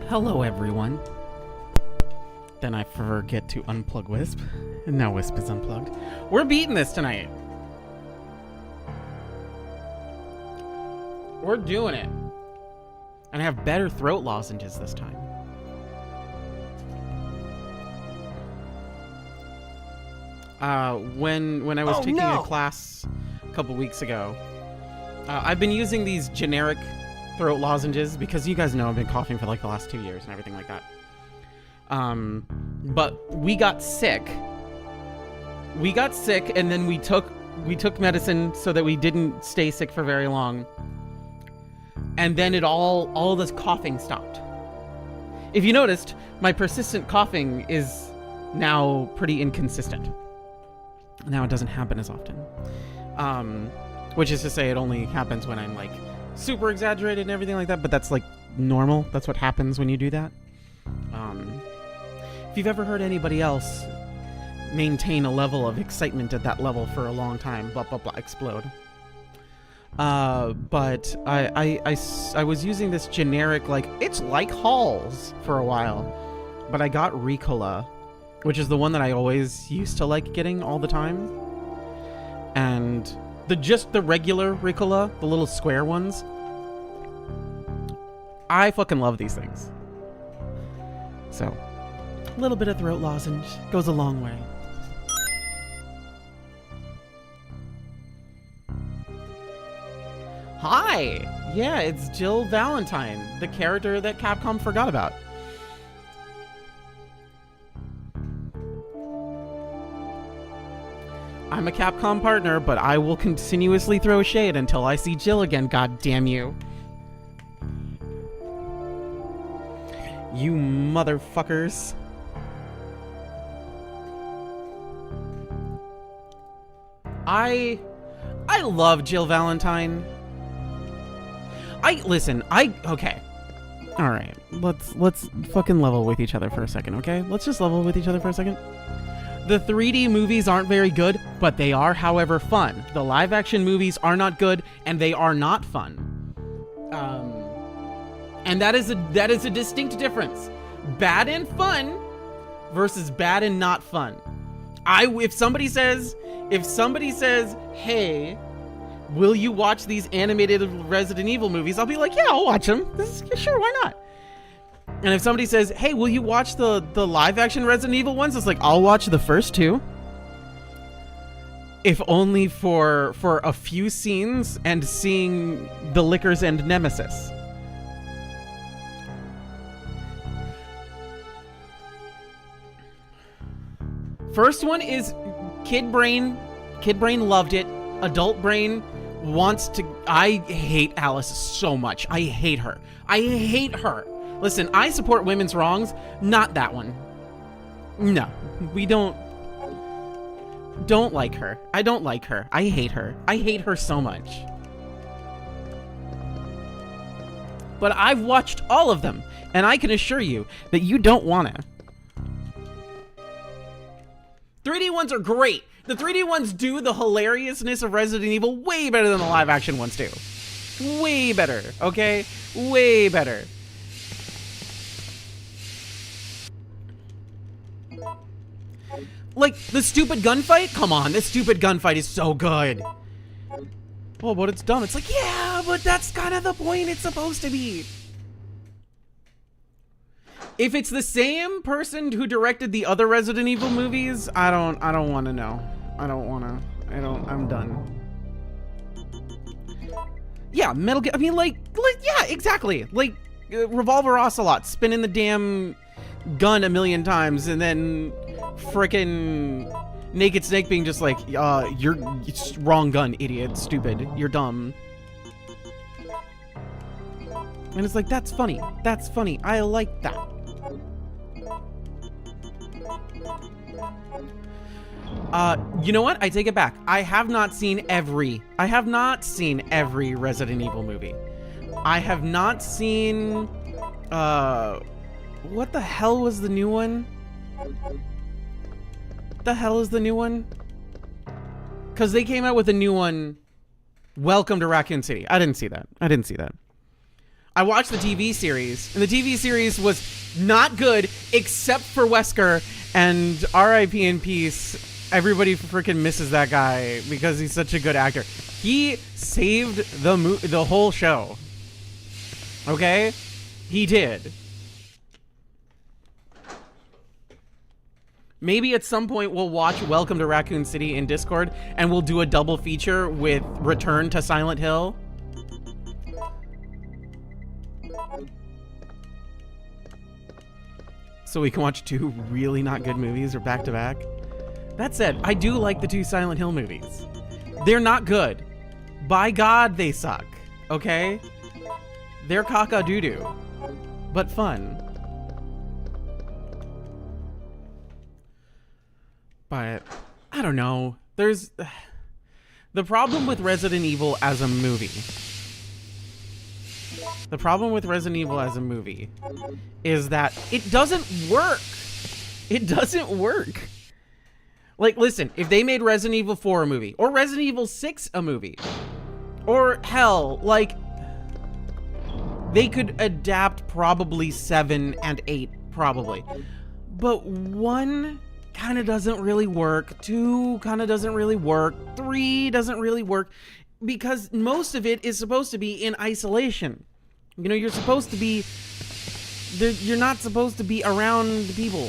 Hello, everyone. Then I forget to unplug Wisp, and now Wisp is unplugged. We're beating this tonight. We're doing it. And I have better throat lozenges this time. When I was taking a class a couple weeks ago, I've been using these generic throat lozenges because you guys know I've been coughing for like the last 2 years and everything like that. But we got sick. And then we took medicine so that we didn't stay sick for very long. And then all this coughing stopped. If you noticed, my persistent coughing is now pretty inconsistent. Now it doesn't happen as often. Which is to say it only happens when I'm like super exaggerated and everything like that, but that's like normal. That's what happens when you do that. If you've ever heard anybody else maintain a level of excitement at that level for a long time, blah, blah, blah, explode. But I was using this generic, like, it's like Halls for a while, but I got Ricola, which is the one that I always used to like getting all the time. And just the regular Ricola, the little square ones, I fucking love these things. So, a little bit of throat lozenge goes a long way. Hi! Yeah, it's Jill Valentine, the character that Capcom forgot about. I'm a Capcom partner, but I will continuously throw shade until I see Jill again, god damn you. You motherfuckers. I love Jill Valentine. Okay. All right. Let's fucking level with each other for a second, okay? Let's just level with each other for a second. The 3D movies aren't very good, but they are, however, fun. The live action movies are not good, and they are not fun. And that is a distinct difference. Bad and fun versus bad and not fun. If somebody says, hey, will you watch these animated Resident Evil movies? I'll be like, yeah, I'll watch them. Sure, why not? And if somebody says, hey, will you watch the live action Resident Evil ones? It's like, I'll watch the first two. If only for a few scenes and seeing the Lickers and Nemesis. First one is kid brain loved it. Adult brain wants to. I hate Alice so much. I hate her. Listen, I support women's wrongs, not that one. No, we don't like her. I don't like her. I hate her. I hate her so much. But I've watched all of them, and I can assure you that you don't wanna. 3D ones are great. The 3D ones do the hilariousness of Resident Evil way better than the live action ones do. Way better, okay? Way better. Like, the stupid gunfight? Come on, this stupid gunfight is so good. Oh, but it's dumb. It's like, yeah, but that's kind of the point it's supposed to be. If it's the same person who directed the other Resident Evil movies, I don't want to know. I'm done. Yeah, Metal Gear, I mean, like, yeah, exactly. Like, Revolver Ocelot, spinning the damn gun a million times, and then frickin' Naked Snake being just like, you're wrong gun, idiot, stupid, you're dumb. And it's like, that's funny, I like that. You know what? I take it back. I have not seen every Resident Evil movie. I have not seen, what the hell was the new one? The hell is the new one? Because they came out with a new one, Welcome to Raccoon City. I didn't see that. I watched the TV series, and the TV series was not good except for Wesker, and R.I.P. in peace. Everybody freaking misses that guy because he's such a good actor. He saved the whole show. Okay? He did. Maybe at some point we'll watch Welcome to Raccoon City in Discord, and we'll do a double feature with Return to Silent Hill. So we can watch two really not good movies or back to back. That said, I do like the two Silent Hill movies. They're not good. By God, they suck. Okay? They're caca-doo-doo. But fun. But, I don't know. There's... The problem with Resident Evil as a movie... is that it doesn't work. It doesn't work. Like, listen, if they made Resident Evil 4 a movie, or Resident Evil 6 a movie, or hell, like, they could adapt probably 7 and 8, probably. But 1 kind of doesn't really work, 2 kind of doesn't really work, 3 doesn't really work, because most of it is supposed to be in isolation. You know, you're supposed to be, you're not supposed to be around people.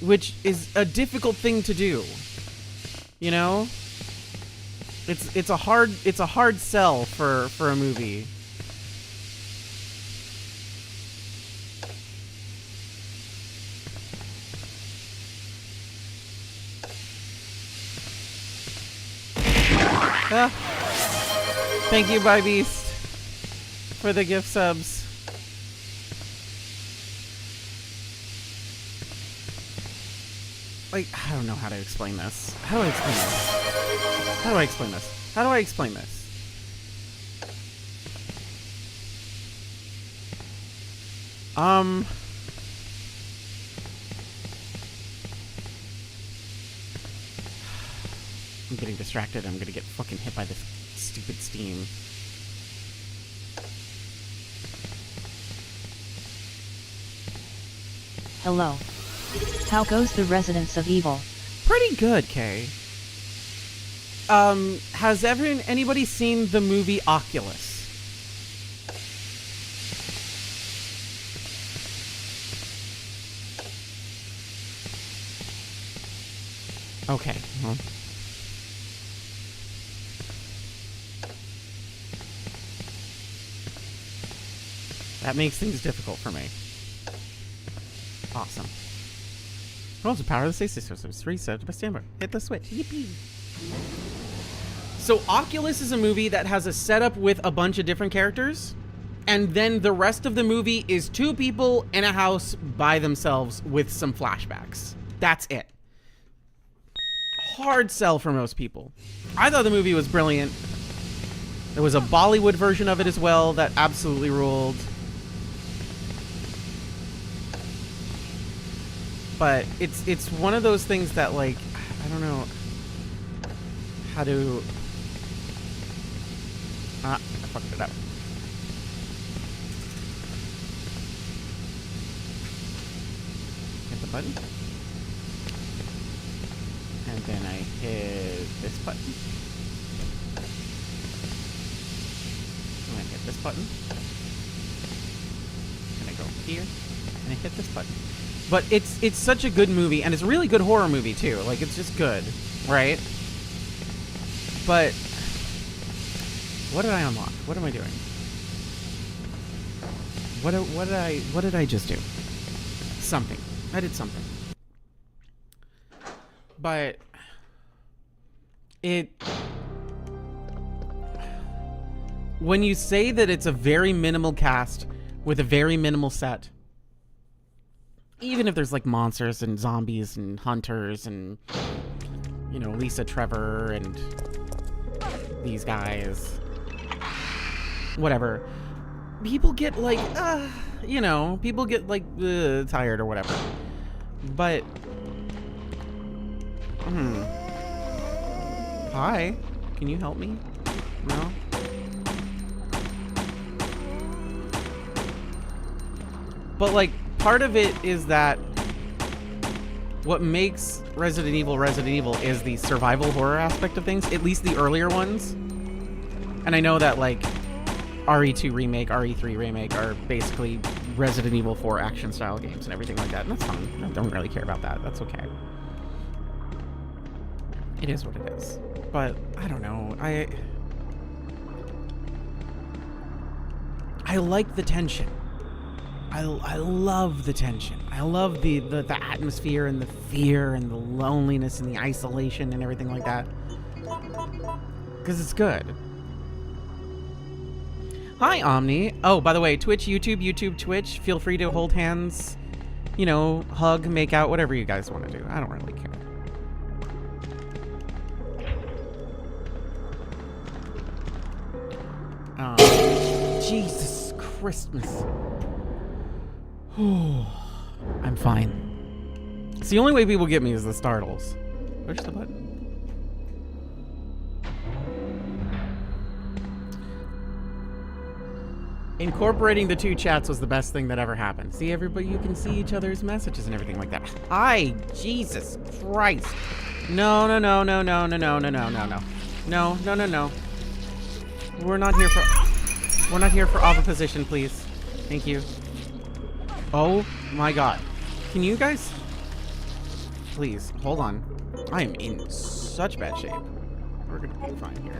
Which is a difficult thing to do, you know. It's a hard sell for a movie. Ah. Thank you, By Beast, for the gift subs. Like, I don't know how to explain this. How do I explain this? How do I explain this? How do I explain this? I'm getting distracted. I'm gonna get fucking hit by this stupid steam. Hello. How goes the Residence of Evil? Pretty good, Kay. Has anybody seen the movie Oculus? Okay, well. That makes things difficult for me. Awesome. Rolls the power of the stasis systems. Reset to standby. Hit the switch. Yippee. So Oculus is a movie that has a setup with a bunch of different characters, and then the rest of the movie is two people in a house by themselves with some flashbacks. That's it. Hard sell for most people. I thought the movie was brilliant. There was a Bollywood version of it as well that absolutely ruled. But it's one of those things that, like, I don't know how to... I fucked it up. Hit the button. And then I hit this button. And I hit this button. And I go here. And I hit this button. But it's such a good movie, and it's a really good horror movie too. Like, it's just good, right? But what did I unlock? What am I doing? What did I just do? Something. I did something. But when you say that it's a very minimal cast with a very minimal set, even if there's like monsters and zombies and hunters and, you know, Lisa Trevor and these guys, whatever, people get like, you know, people get like tired or whatever. But, hi, can you help me? No? But like, part of it is that what makes Resident Evil is the survival horror aspect of things, at least the earlier ones. And I know that, like, RE2 Remake, RE3 Remake are basically Resident Evil 4 action style games and everything like that, and that's fine. I don't really care about that. That's okay. It is what it is. But, I don't know. I like the tension. I love the tension. I love the atmosphere and the fear and the loneliness and the isolation and everything like that. Because it's good. Hi, Omni. Oh, by the way, Twitch, YouTube, Twitch. Feel free to hold hands, you know, hug, make out, whatever you guys want to do. I don't really care. Jesus Christmas. I'm fine. It's the only way people get me is the startles. Push the button. Incorporating the two chats was the best thing that ever happened. See, everybody, you can see each other's messages and everything like that. Hi, Jesus Christ. No. No. We're not here for opposition, please. Thank you. Oh my God. Can you guys please hold on? I am in such bad shape. We're gonna be fine here.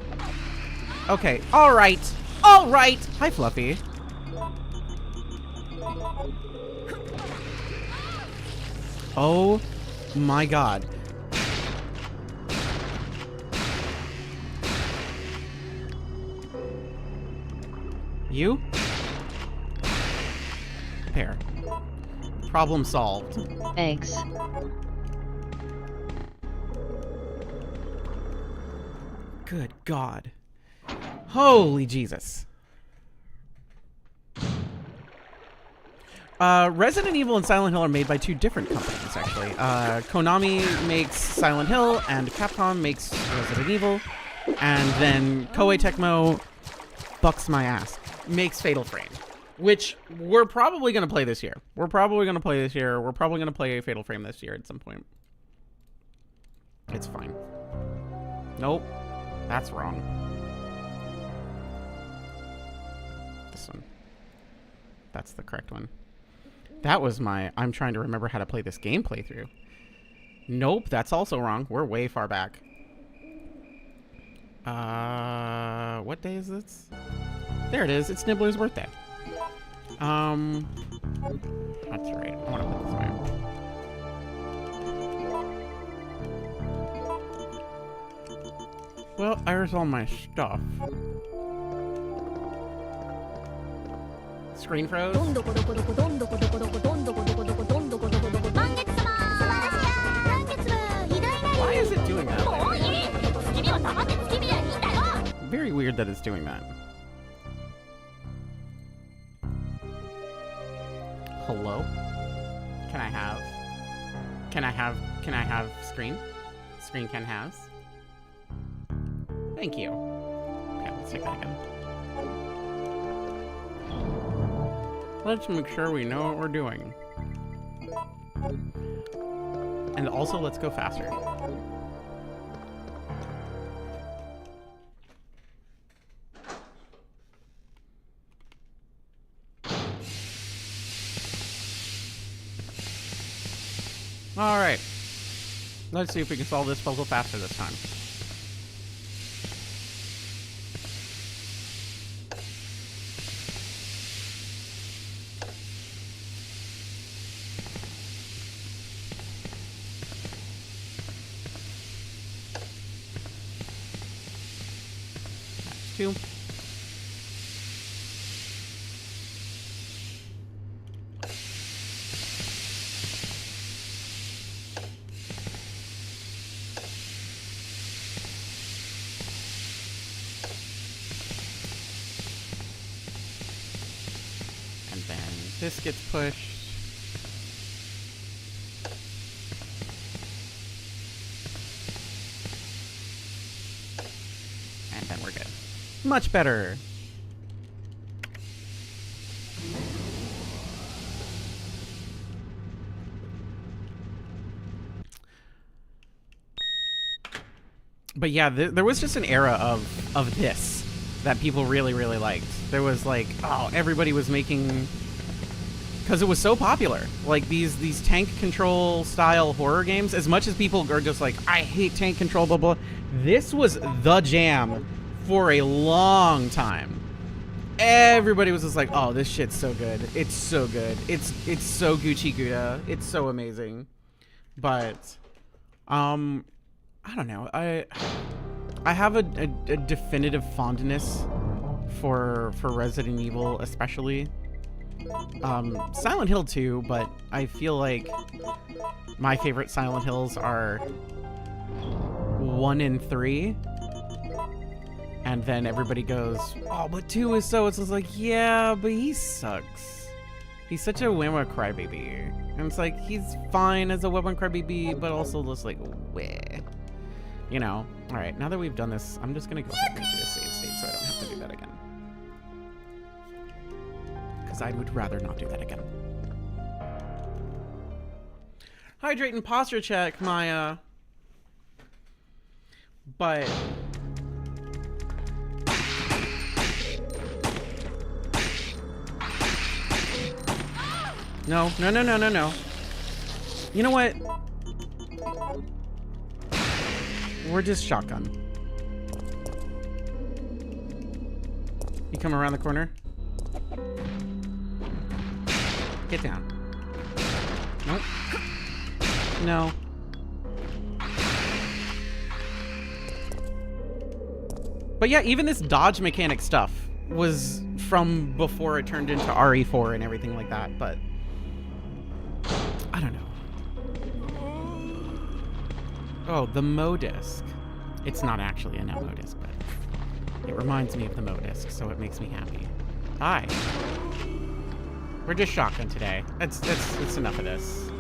Okay, alright. Hi, Fluffy. Oh my God. You? Pear. Problem solved. Eggs. Good God. Holy Jesus. Resident Evil and Silent Hill are made by two different companies, actually. Konami makes Silent Hill, and Capcom makes Resident Evil. And then Koei Tecmo bucks my ass. Makes Fatal Frame. Which we're probably going to play this year. We're probably going to play Fatal Frame this year at some point. It's fine. Nope. That's wrong. This one. That's the correct one. That was my... I'm trying to remember how to play this game playthrough. Nope, that's also wrong. We're way far back. What day is this? There it is. It's Nibbler's birthday. That's right. I want to put this away. Well, there's all my stuff. Screen froze? Why is it doing that? Very weird that it's doing that. Hello? Can I have screen? Screen can has? Thank you. Okay, let's take that again. Let's make sure we know what we're doing. And also, let's go faster. Alright. Let's see if we can solve this puzzle faster this time. That's 2. This gets pushed. And then we're good. Much better. But yeah, there was just an era of this that people really, really liked. There was like, oh, everybody was making... Because it was so popular. Like, these tank control style horror games, as much as people are just like, I hate tank control, blah, blah, this was the jam for a long time. Everybody was just like, oh, this shit's so good. It's so good. It's so Gucci Gouda. It's so amazing. But, I don't know. I have a definitive fondness for Resident Evil, especially. Silent Hill 2, but I feel like my favorite Silent Hills are 1 and 3. And then everybody goes, oh, but 2 is so... It's just like, yeah, but he sucks. He's such a Wimwa crybaby. And it's like, he's fine as a Wimwa crybaby, but also just like, weh. You know? Alright, now that we've done this, I'm just gonna go ahead and do a save state so I don't have to do that again. Because I would rather not do that again. Hydrate and posture check, Maya. But... No. You know what? We're just shotgun. You come around the corner? Get down. Nope. No. But yeah, even this dodge mechanic stuff was from before it turned into RE4 and everything like that, but I don't know. Oh, the Mo disc. It's not actually a Nemo disc, but it reminds me of the Mo disc, so it makes me happy. Hi. We're just shotgun today. It's enough of this.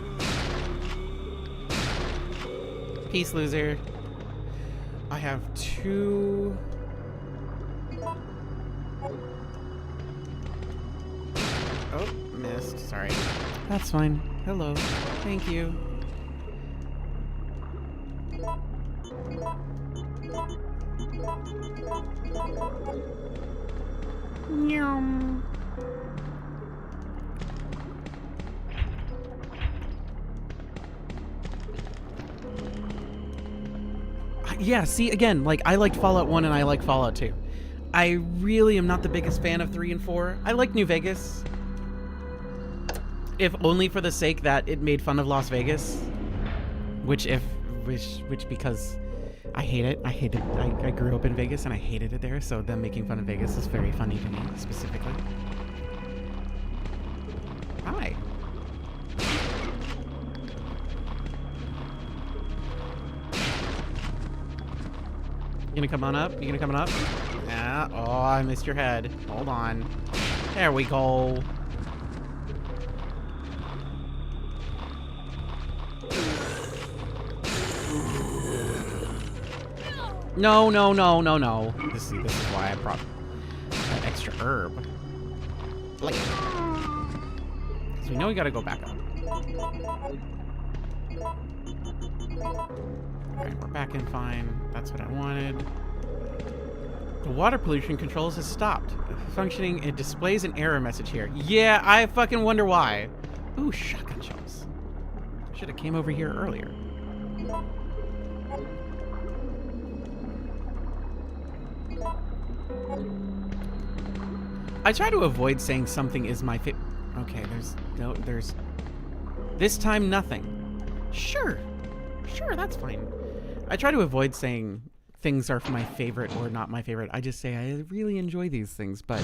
Peace, loser. I have 2... Oh, missed. Sorry. That's fine. Hello. Thank you. Yum. Yeah, see, again, like, I liked Fallout 1 and I like Fallout 2. I really am not the biggest fan of 3 and 4. I like New Vegas. If only for the sake that it made fun of Las Vegas. Which because I hate it. I grew up in Vegas and I hated it there, so them making fun of Vegas is very funny to me, specifically. Hi. You gonna come on up? You gonna come on up? Yeah. Oh, I missed your head. Hold on. There we go. No, no, no, no, no. This is why I brought that extra herb. Like, because we know we gotta go back up. Alright, we're back in fine. That's what I wanted. The water pollution controls has stopped functioning. It displays an error message here. Yeah, I fucking wonder why. Ooh, shotgun shells. Should have came over here earlier. I try to avoid saying something is my favorite. Okay, there's this time nothing. Sure, that's fine. I try to avoid saying things are my favorite or not my favorite. I just say I really enjoy these things, but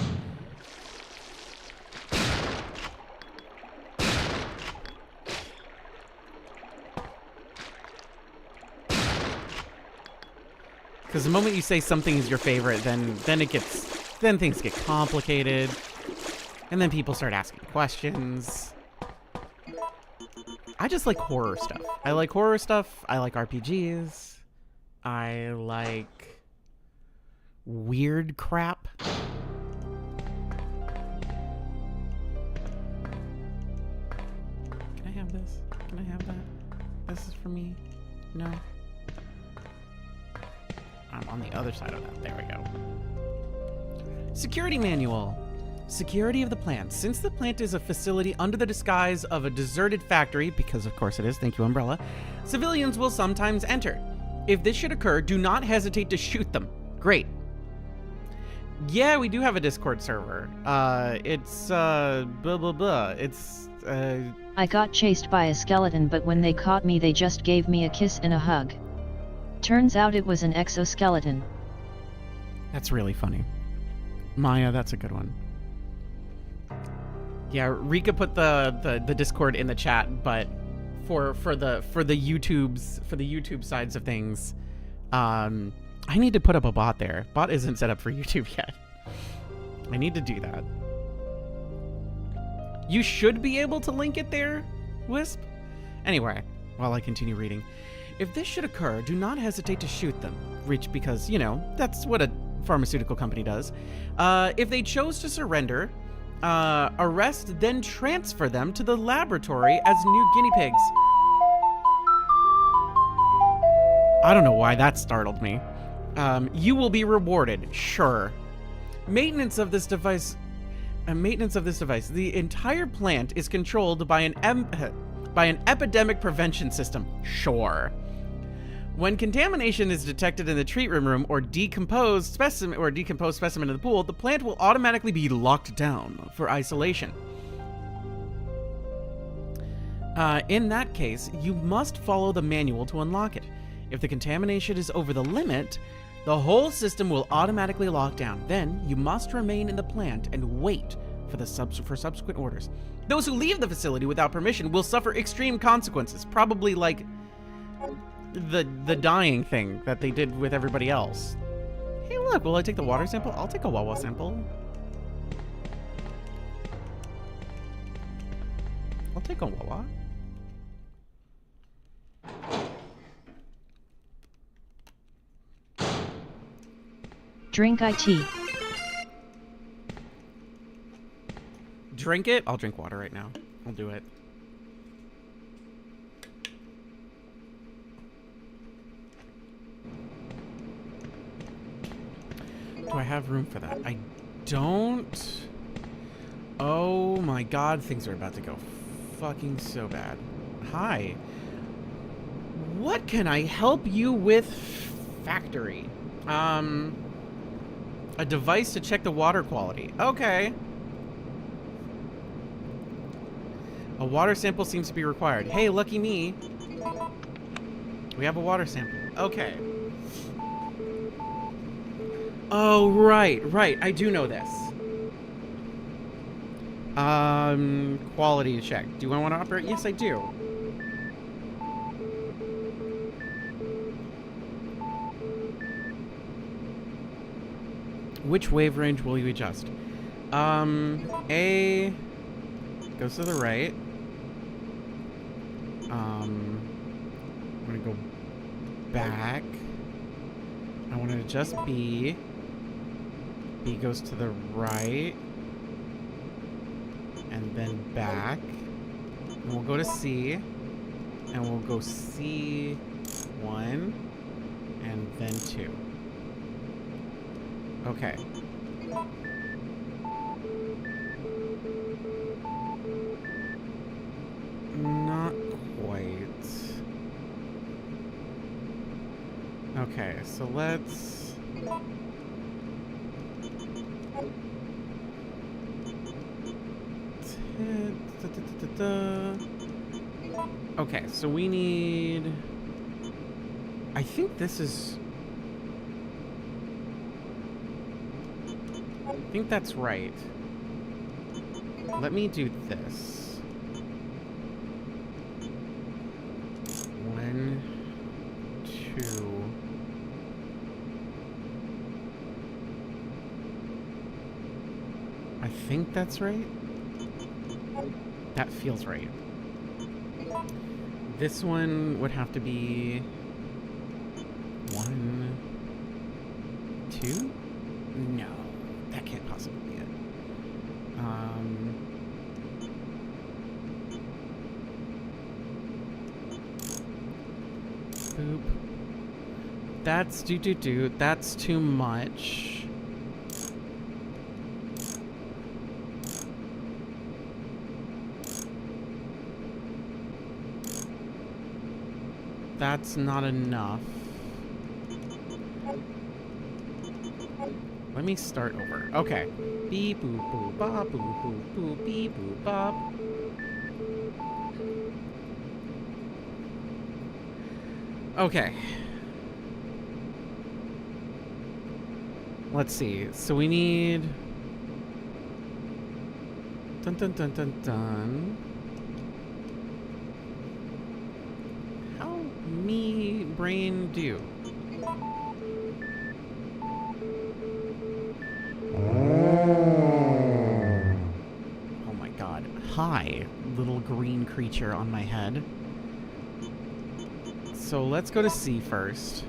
because the moment you say something is your favorite, then things get complicated, and then people start asking questions. I just like horror stuff. I like horror stuff. I like RPGs. I like weird crap. Can I have this? Can I have that? This is for me? No? I'm on the other side of that. There we go. Security manual. Security of the plant. Since the plant is a facility under the disguise of a deserted factory, because of course it is, thank you, Umbrella, civilians will sometimes enter. If this should occur, do not hesitate to shoot them. Great. Yeah, we do have a Discord server. It's, blah, blah, blah. It's, I got chased by a skeleton, but when they caught me, they just gave me a kiss and a hug. Turns out it was an exoskeleton. That's really funny. Maya, that's a good one. Yeah, Rika put the Discord in the chat, but for the YouTube sides of things, I need to put up a bot there. Bot isn't set up for YouTube yet. I need to do that. You should be able to link it there, Wisp. Anyway, while I continue reading. If this should occur, do not hesitate to shoot them. Because, you know, that's what a pharmaceutical company does. If they chose to surrender, arrest, then transfer them to the laboratory as new guinea pigs. I don't know why that startled me. You will be rewarded, sure. Maintenance of this device. The entire plant is controlled by an epidemic prevention system, sure. When contamination is detected in the treatment room or decomposed specimen in the pool, the plant will automatically be locked down for isolation. In that case, you must follow the manual to unlock it. If the contamination is over the limit, The whole system will automatically lock down. Then you must remain in the plant and wait for subsequent orders. Those who leave the facility without permission will suffer extreme consequences, probably like the dying thing that they did with everybody else. Hey, look, will I take the water sample? I'll take a Wawa sample. I'll take a Wawa. Drink IT. Drink it? I'll drink water right now. I'll do it. Do I have room for that? I don't. Oh my god, things are about to go fucking so bad. Hi. What can I help you with, factory? A device to check the water quality. Okay. A water sample seems to be required. Hey, lucky me. We have a water sample. Okay. Oh, right. I do know this. Quality check. Do I want to operate? Yes, I do. Which wave range will you adjust? A goes to the right. I'm gonna go back. I want to adjust B. B goes to the right. And then back. And we'll go to C. And we'll go C1. And then 2. Okay. Not quite. Okay, so let's... Okay, so we need... I think this is... I think that's right. Let me do this. 1, 2. I think that's right. That feels right. This one would have to be 1, 2? No, that can't possibly be it. Boop. That's that's too much. That's not enough. Let me start over. Okay. Beep boop boop bop boop boop boop beep boop bop. Okay. Let's see. So we need... Dun dun dun dun dun. How me brain do? Oh my god. Hi, little green creature on my head. So let's go to C first.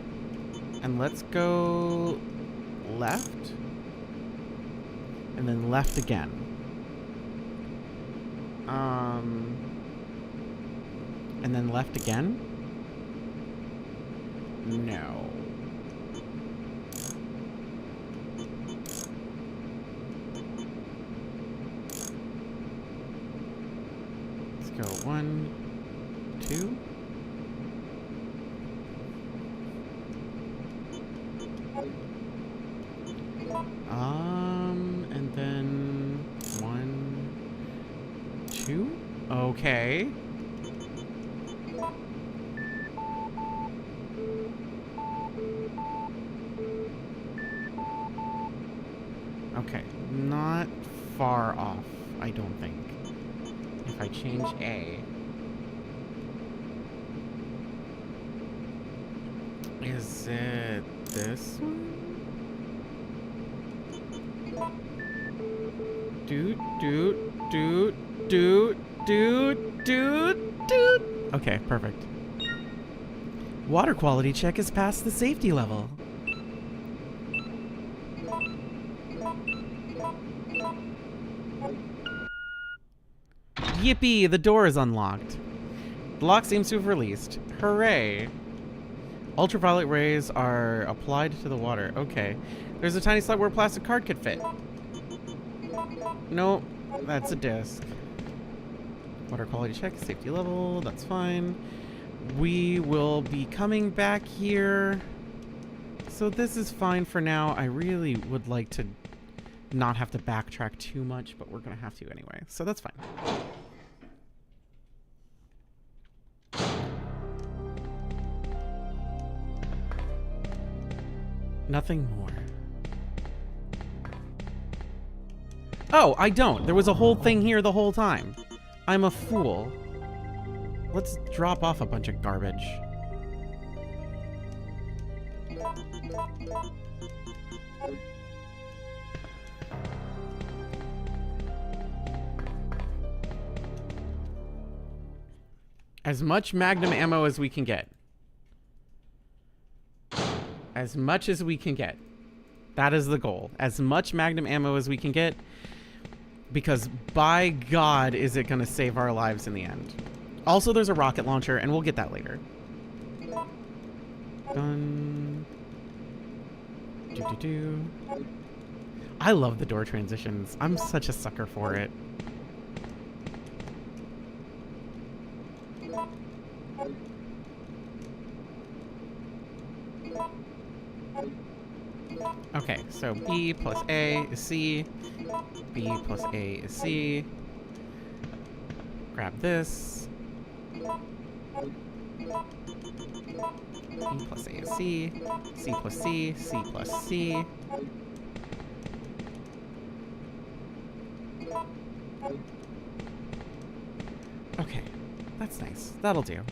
And let's go left. And then left again. And then left again? No. Let's go 1, 2. And then 1, 2. Okay. Okay, not far off, I don't think. If I change A. Is it this one? Dude. Okay, perfect. Water quality check is past the safety level. Yippee, the door is unlocked. The lock seems to have released. Hooray. Ultraviolet rays are applied to the water. Okay. There's a tiny slot where a plastic card could fit. Nope, that's a disc. Water quality check, safety level, that's fine. We will be coming back here. So this is fine for now. I really would like to not have to backtrack too much, but we're gonna have to anyway. So that's fine. Nothing more. Oh, I don't. There was a whole thing here the whole time. I'm a fool. Let's drop off a bunch of garbage. As much magnum ammo as we can get. As much as we can get. That is the goal. As much magnum ammo as we can get. Because by God is it going to save our lives in the end. Also, there's a rocket launcher, and we'll get that later. Done. I love the door transitions. I'm such a sucker for it. Okay, so B plus A is C. B plus A is C. Grab this. B plus A is C. C plus C. C plus C. Okay, that's nice. That'll do.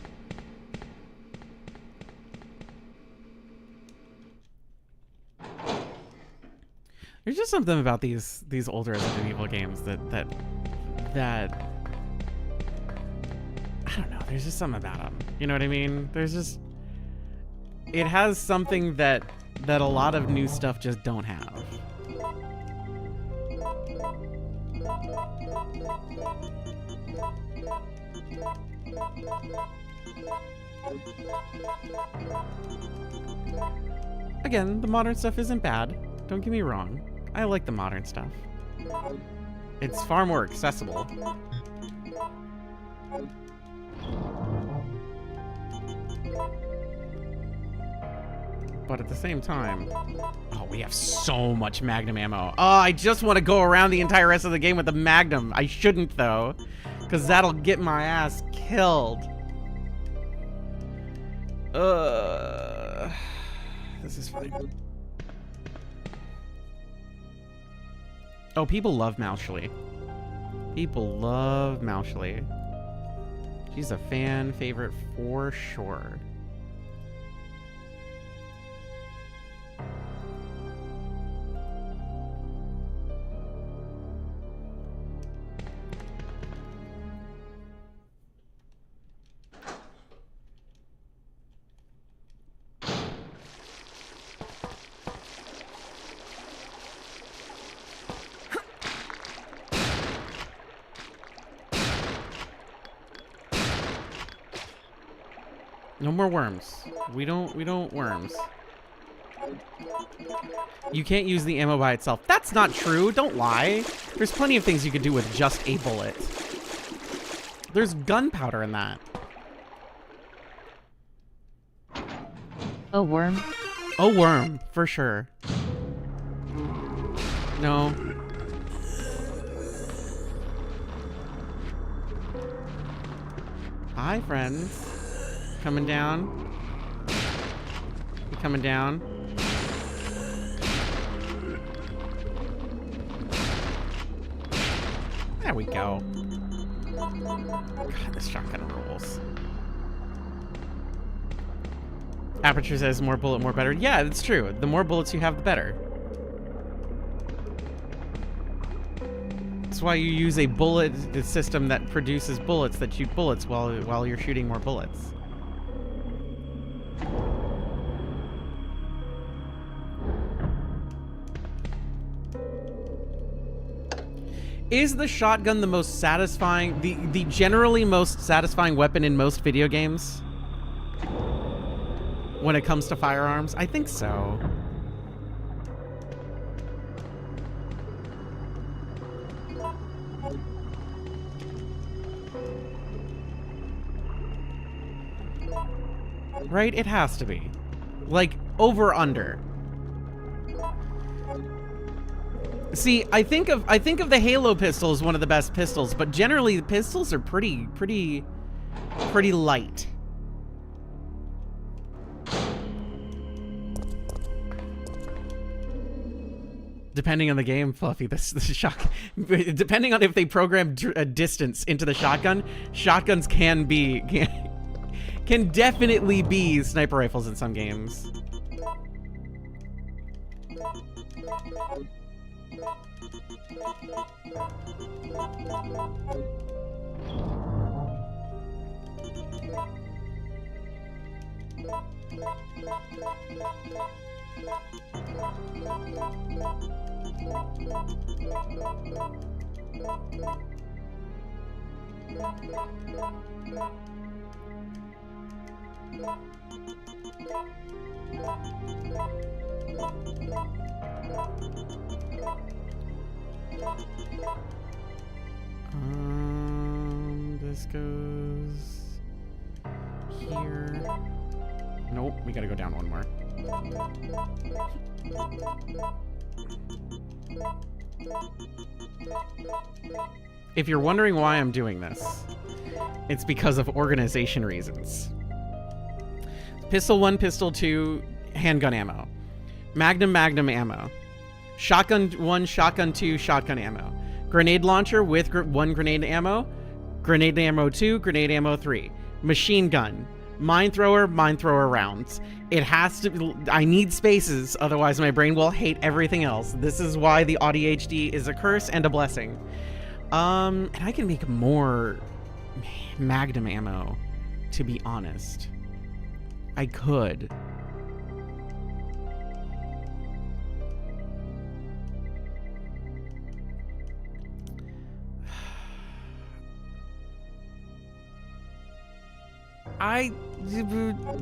There's just something about these older Resident Evil games that I don't know. There's just something about them. You know what I mean? There's just it has something that a lot of new stuff just don't have. Again, the modern stuff isn't bad. Don't get me wrong. I like the modern stuff. It's far more accessible. But at the same time... Oh, we have so much Magnum ammo. Oh, I just want to go around the entire rest of the game with the Magnum. I shouldn't, though. Because that'll get my ass killed. This is fine. Oh, people love Mauschly. People love Mauschly. She's a fan favorite for sure. No more worms. We don't worms. You can't use the ammo by itself. That's not true. Don't lie. There's plenty of things you could do with just a bullet. There's gunpowder in that. Oh, worm? Oh, worm, for sure. No. Hi, friends. Coming down. You coming down? There we go. God, this shotgun rules. Aperture says more bullet, more better. Yeah, that's true. The more bullets you have, the better. That's why you use a bullet system that produces bullets that shoot bullets while you're shooting more bullets. Is the shotgun the most satisfying, the generally most satisfying weapon in most video games? When it comes to firearms? I think so. Right? It has to be. Like, over under. See, I think of the Halo pistol as one of the best pistols, but generally the pistols are pretty light. Depending on the game, Fluffy, this shotgun. Depending on if they program a distance into the shotgun, shotguns can definitely be sniper rifles in some games. This goes here. Nope, we gotta go down one more. If you're wondering why I'm doing this, it's because of organization reasons. Pistol 1, Pistol 2, handgun ammo. Magnum ammo. Shotgun 1, Shotgun 2, shotgun ammo. Grenade launcher with 1 grenade ammo. Grenade ammo 2, grenade ammo 3. Machine gun. Mine thrower rounds. It has to... I need spaces, otherwise my brain will hate everything else. This is why the ADHD is a curse and a blessing. And I can make more Magnum ammo, to be honest. I could.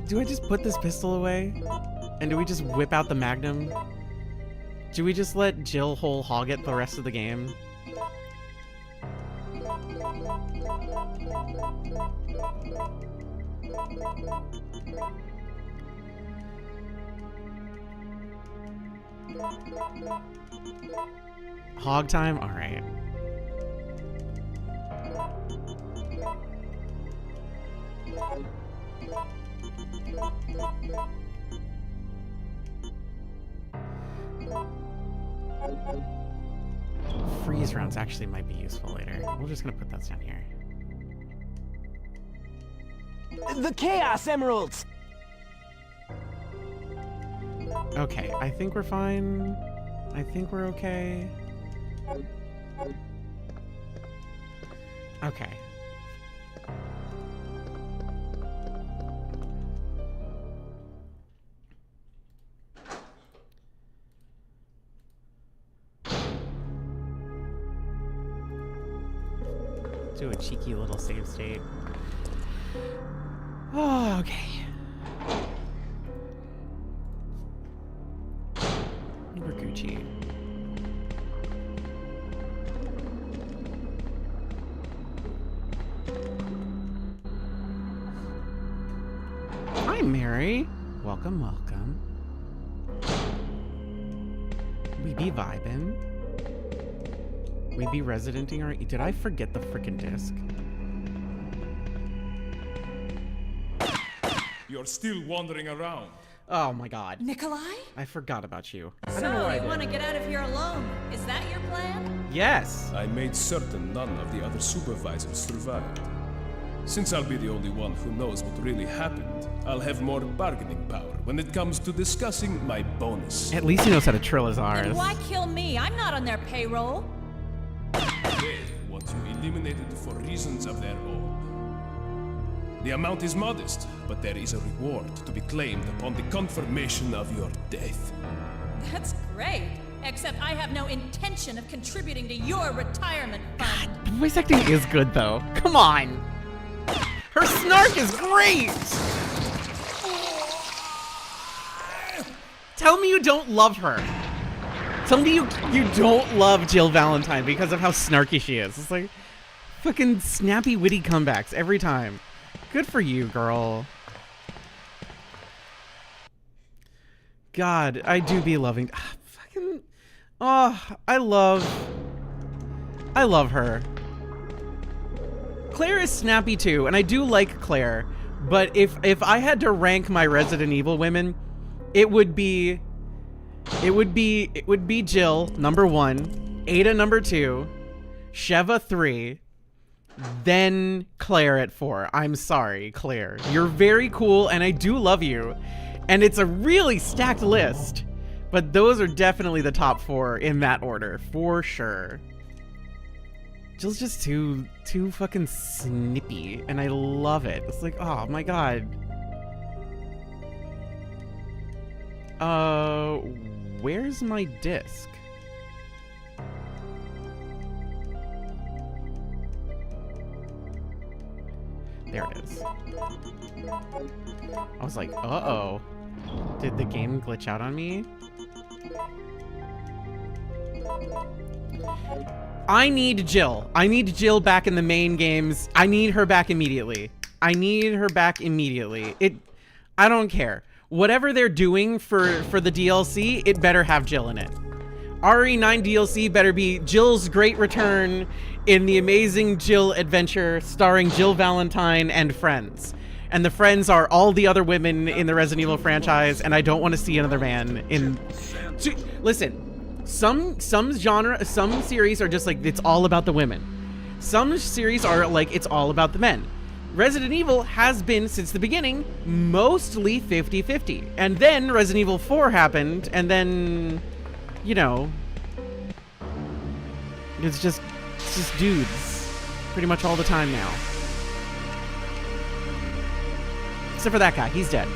Do I just put this pistol away? And do we just whip out the Magnum? Do we just let Jill whole hog it the rest of the game? Hog time? Alright. Freeze rounds actually might be useful later. We're just gonna put those down here. The Chaos Emeralds! Okay, I think we're fine. I think we're okay. Okay. Do a cheeky little save state. Oh, okay. We're Gucci. Hi, Mary. Welcome, welcome. We be vibin'. We be residenting our... Did I forget the frickin' disc? You're still wandering around. Oh my god. Nikolai? I forgot about you. I So, don't know why I you did. want to get out of here alone? Is that your plan? Yes. I made certain none of the other supervisors survived. Since I'll be the only one who knows what really happened, I'll have more bargaining power when it comes to discussing my bonus. At least he knows how to trill his Then R's. why kill me? I'm not on their payroll. They want you eliminated for reasons of their own. The amount is modest, but there is a reward to be claimed upon the confirmation of your death. That's great. Except I have no intention of contributing to your retirement fund. The voice acting is good though. Come on. Her snark is great. Tell me you don't love her. Tell me you don't love Jill Valentine because of how snarky she is. It's like fucking snappy, witty comebacks every time. Good for you, girl. God, I do be loving. Fucking. Oh, I love her. Claire is snappy too, and I do like Claire. But if I had to rank my Resident Evil women, it would be Jill number 1, Ada number 2, Sheva 3, then Claire at 4. I'm sorry, Claire. You're very cool, and I do love you. And it's a really stacked list. But those are definitely the top 4 in that order, for sure. Jill's just too fucking snippy, and I love it. It's like, oh my god. Where's my disc? There it is. I was like, uh-oh. Did the game glitch out on me? I need Jill. I need Jill back in the main games. I need her back immediately. I need her back immediately. I don't care. Whatever they're doing for the DLC, it better have Jill in it. RE9 DLC better be Jill's great return in the amazing Jill adventure starring Jill Valentine and friends. And the friends are all the other women in the Resident Evil franchise, and I don't want to see another man in... Listen, some series are just like, it's all about the women. Some series are like, it's all about the men. Resident Evil has been, since the beginning, mostly 50-50. And then Resident Evil 4 happened, and then, you know, it's just dudes pretty much all the time now. Except for that guy, he's dead.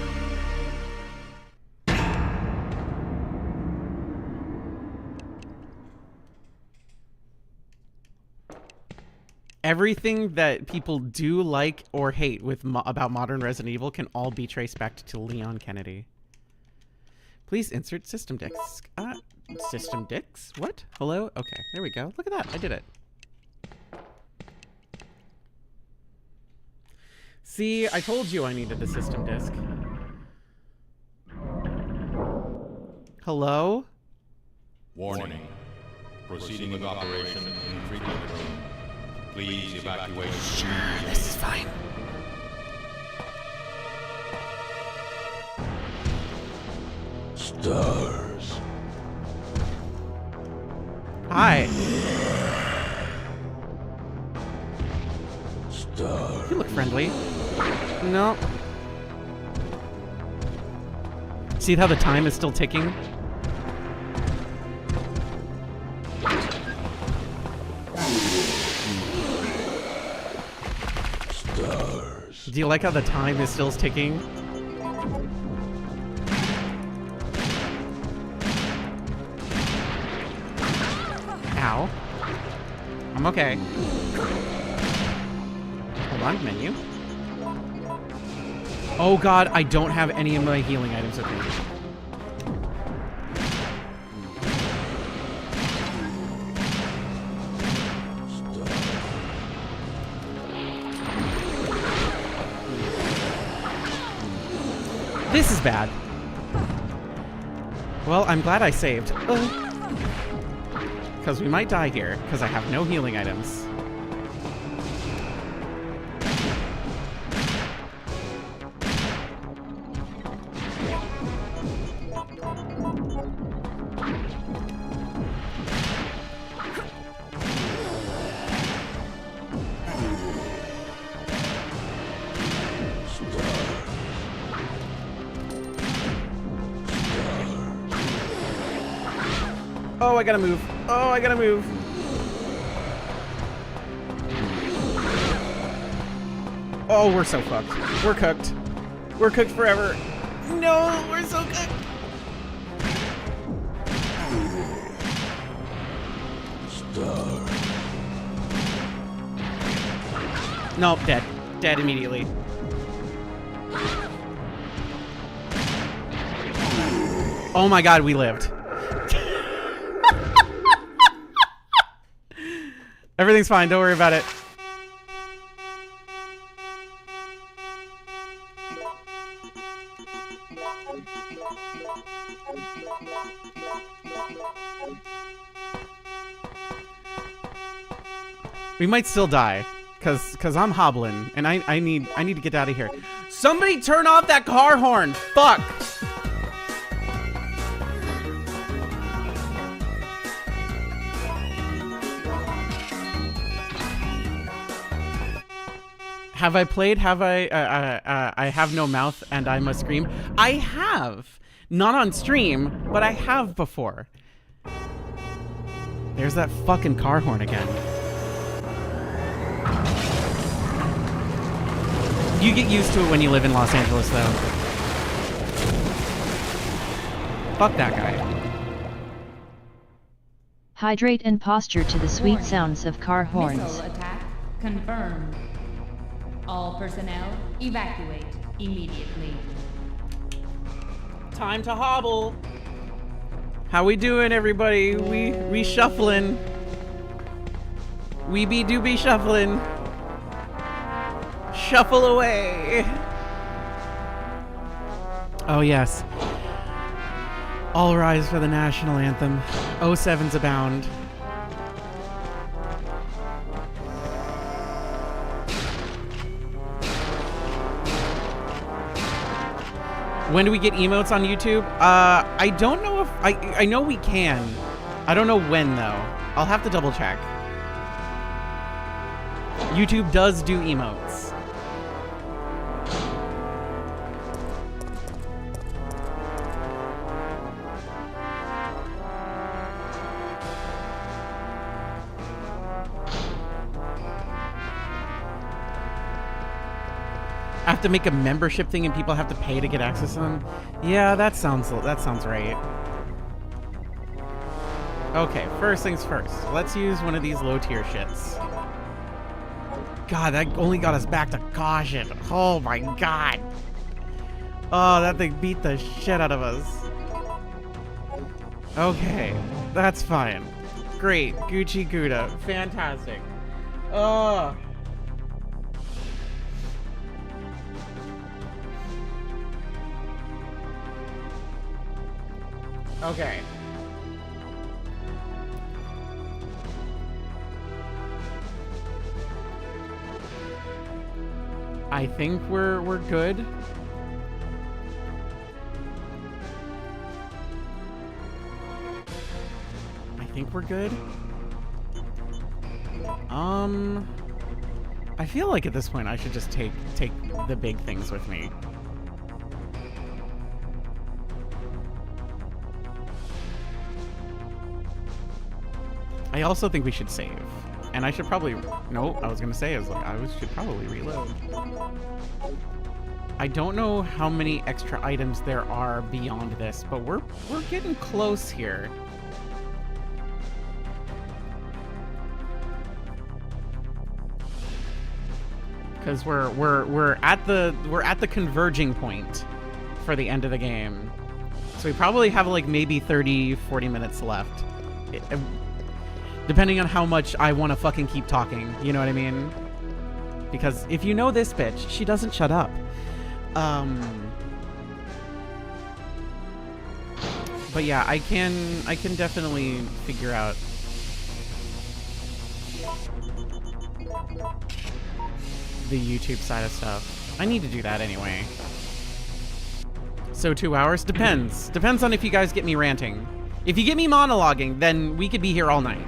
Everything that people do like or hate with about modern Resident Evil can all be traced back to Leon Kennedy. Please insert system disc. System discs? What? Hello? Okay, there we go. Look at that. I did it. See, I told you I needed the system disc. Hello? Warning. Proceeding with operation in treatment room. Please evacuate. This is fine. Stars. Hi. Stars. You look friendly. No. See how the time is still ticking? Stars. Do you like how the time is still ticking? Ow. I'm okay. Hold on, menu. Oh god, I don't have any of my healing items with me. This is bad. Well, I'm glad I saved. Because we might die here, because I have no healing items. Oh, I gotta move. Oh, I gotta move. Oh, we're so fucked. We're cooked. We're cooked forever. No, we're so cooked. Nope, dead. Dead immediately. Oh my god, we lived. Everything's fine, don't worry about it. We might still die, cause I'm hobbling, and I need to get out of here. Somebody turn off that car horn! Fuck! Have I played? Have I have no mouth and I must scream? I have! Not on stream, but I have before. There's that fucking car horn again. You get used to it when you live in Los Angeles, though. Fuck that guy. Hydrate and posture to the sweet sounds of car horns. Missile attack confirmed. All personnel evacuate immediately. Time to hobble. How we doing, everybody? We shuffling. We do be shuffling. Shuffle away. Oh yes. All rise for the national anthem. 07s abound. When do we get emotes on YouTube? I don't know if I know we can. I don't know when though. I'll have to double check. YouTube does do emotes. I have to make a membership thing and people have to pay to get access to them. Yeah, that sounds right. Okay, first things first. Let's use one of these low tier shits. God, that only got us back to caution. Oh my god. Oh, that thing beat the shit out of us. Okay, that's fine. Great, Gucci Gouda, fantastic. Oh. Okay. I think we're good. I think we're good. I feel like at this point I should just take the big things with me. I also think we should save. And I should probably... No, I was going to say, should probably reload. I don't know how many extra items there are beyond this, but we're getting close here. Because we're at the converging point for the end of the game. So we probably have like maybe 30-40 minutes left. Depending on how much I want to fucking keep talking, you know what I mean? Because if you know this bitch, she doesn't shut up. But yeah, I can definitely figure out the YouTube side of stuff. I need to do that anyway. So 2 hours? Depends. Depends on if you guys get me ranting. If you get me monologuing, then we could be here all night.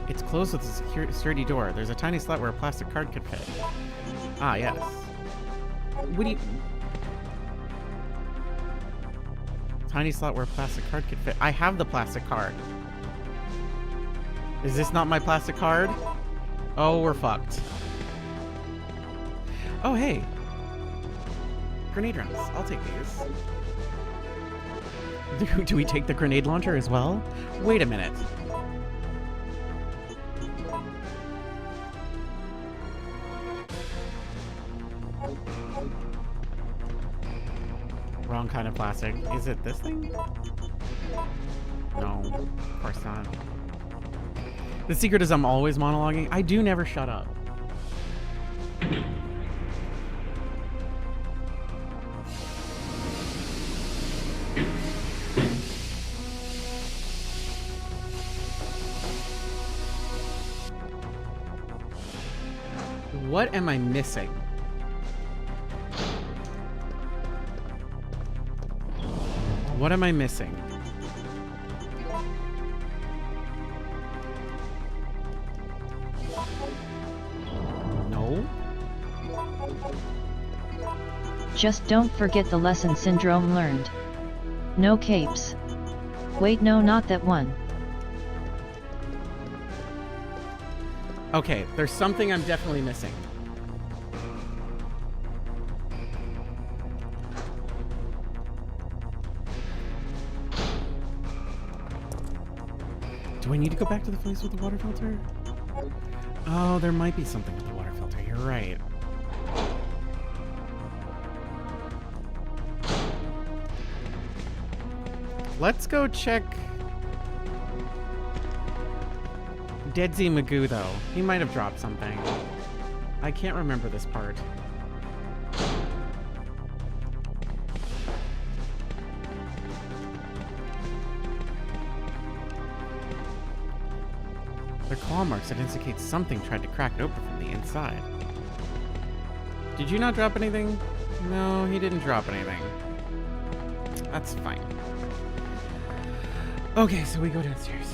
It's closed with a sturdy door. There's a tiny slot where a plastic card could fit. Ah, yes. What do you... Tiny slot where a plastic card could fit. I have the plastic card. Is this not my plastic card? Oh, we're fucked. Oh, hey. Grenade rounds. I'll take these. Do we take the grenade launcher as well? Wait a minute. Wrong kind of plastic. Is it this thing? No, of course not. The secret is I'm always monologuing. I do never shut up. What am I missing? What am I missing? No? Just don't forget the lesson syndrome learned. No capes. Wait, no, not that one. Okay, there's something I'm definitely missing. Do I need to go back to the place with the water filter? Oh, there might be something with the water filter. You're right. Let's go check Deadsy Magoo, though. He might have dropped something. I can't remember this part. They're claw marks that indicate something tried to crack it open from the inside. Did you not drop anything? No, he didn't drop anything. That's fine. Okay, so we go downstairs.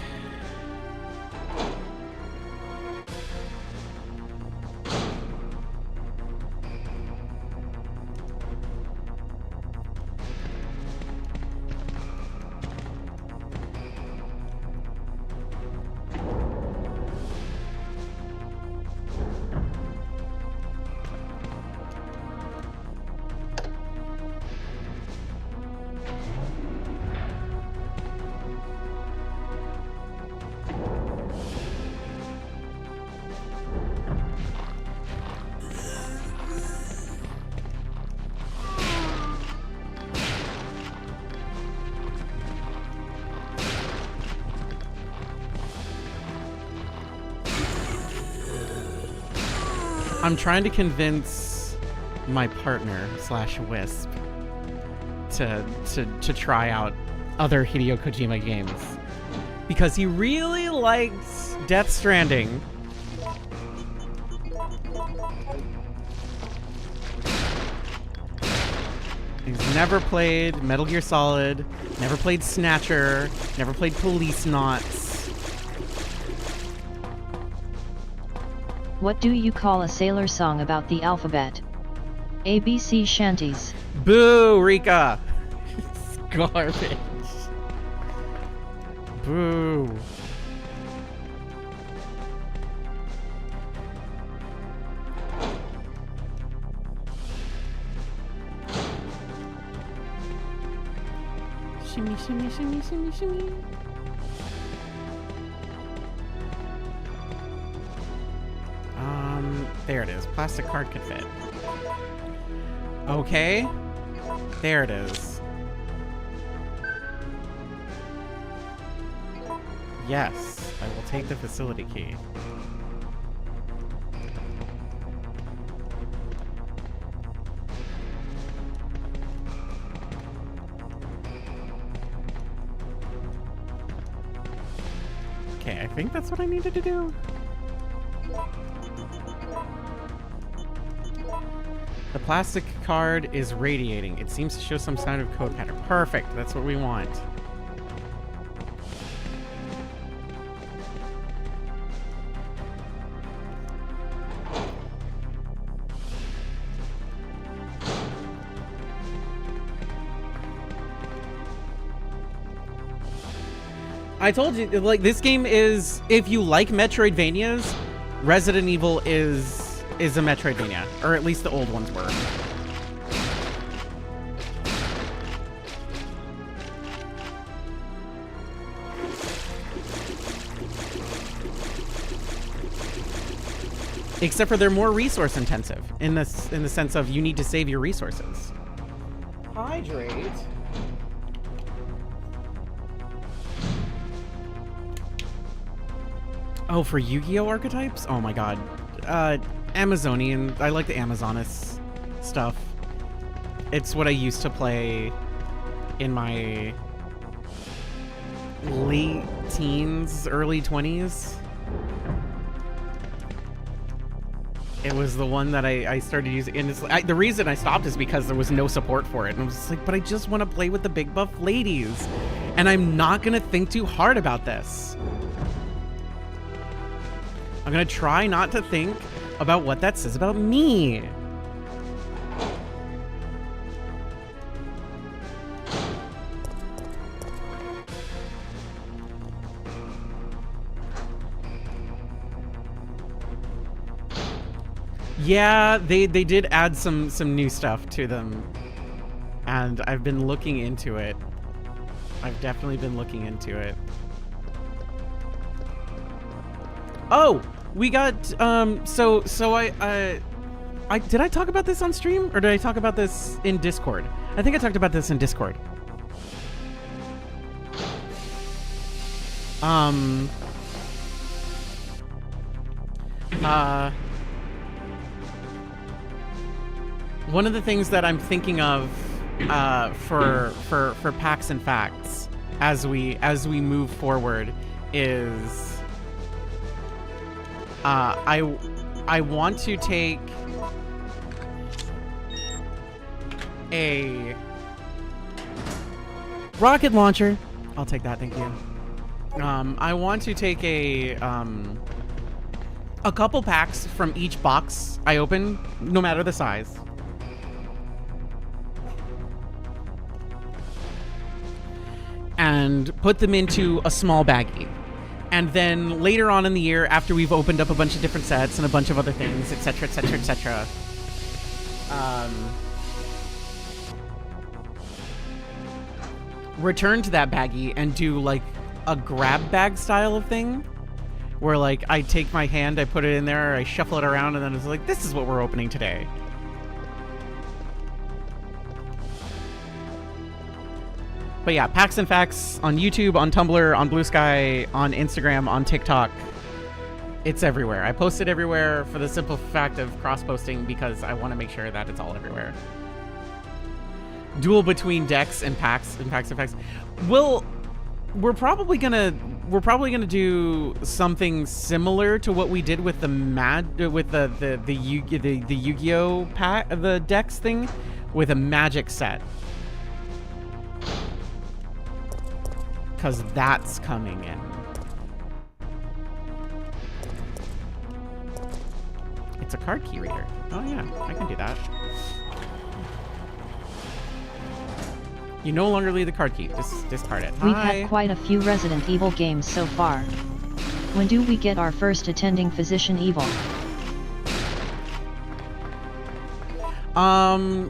I'm trying to convince my partner slash Wisp to try out other Hideo Kojima games because he really likes Death Stranding. He's never played Metal Gear Solid, never played Snatcher, never played Police Knots. What do you call a sailor song about the alphabet? ABC shanties. Boo, Rika! It's garbage. Boo. Shimmy, shimmy, shimmy, shimmy, shimmy. There it is. Plastic card could fit. Okay. There it is. Yes, I will take the facility key. Okay, I think that's what I needed to do. The plastic card is radiating. It seems to show some sign of code pattern. Perfect. That's what we want. I told you, like, this game is, if you like Metroidvanias, Resident Evil is a Metroidvania, or at least the old ones were. Except for they're more resource intensive in the sense of you need to save your resources. Hydrate. Oh, for Yu-Gi-Oh archetypes? Oh my god. Amazonian. I like the Amazonas stuff. It's what I used to play in my late teens, early 20s. It was the one that I started using, and the reason I stopped is because there was no support for it. And I was just like, but I just want to play with the big buff ladies. And I'm not going to think too hard about this. I'm going to try not to think about what that says about me. Yeah, they did add some new stuff to them, and I've been looking into it. I've definitely been looking into it. Oh, we got so I did I talk about this on stream, or did I talk about this in Discord? I think I talked about this in Discord. One of the things that I'm thinking of for Packs and Facts as we move forward is I want to take a rocket launcher. I'll take that, thank you. I want to take a couple packs from each box I open, no matter the size. And put them into a small baggie. And then later on in the year, after we've opened up a bunch of different sets and a bunch of other things, etc., etc., etc., return to that baggie and do like a grab bag style of thing, where like I take my hand, I put it in there, I shuffle it around, and then it's like, this is what we're opening today. But yeah, Packs and Facts on YouTube, on Tumblr, on Blue Sky, on Instagram, on TikTok. It's everywhere. I post it everywhere for the simple fact of cross-posting because I want to make sure that it's all everywhere. Duel between decks and Packs and Facts. We're probably gonna do something similar to what we did with the Yu-Gi-Oh pack, the decks thing, with a Magic set. Because that's coming in. It's a card key reader. Oh yeah, I can do that. You no longer leave the card key. Just discard it. We've Hi. had quite a few Resident Evil games so far. When do we get our first attending physician Evil?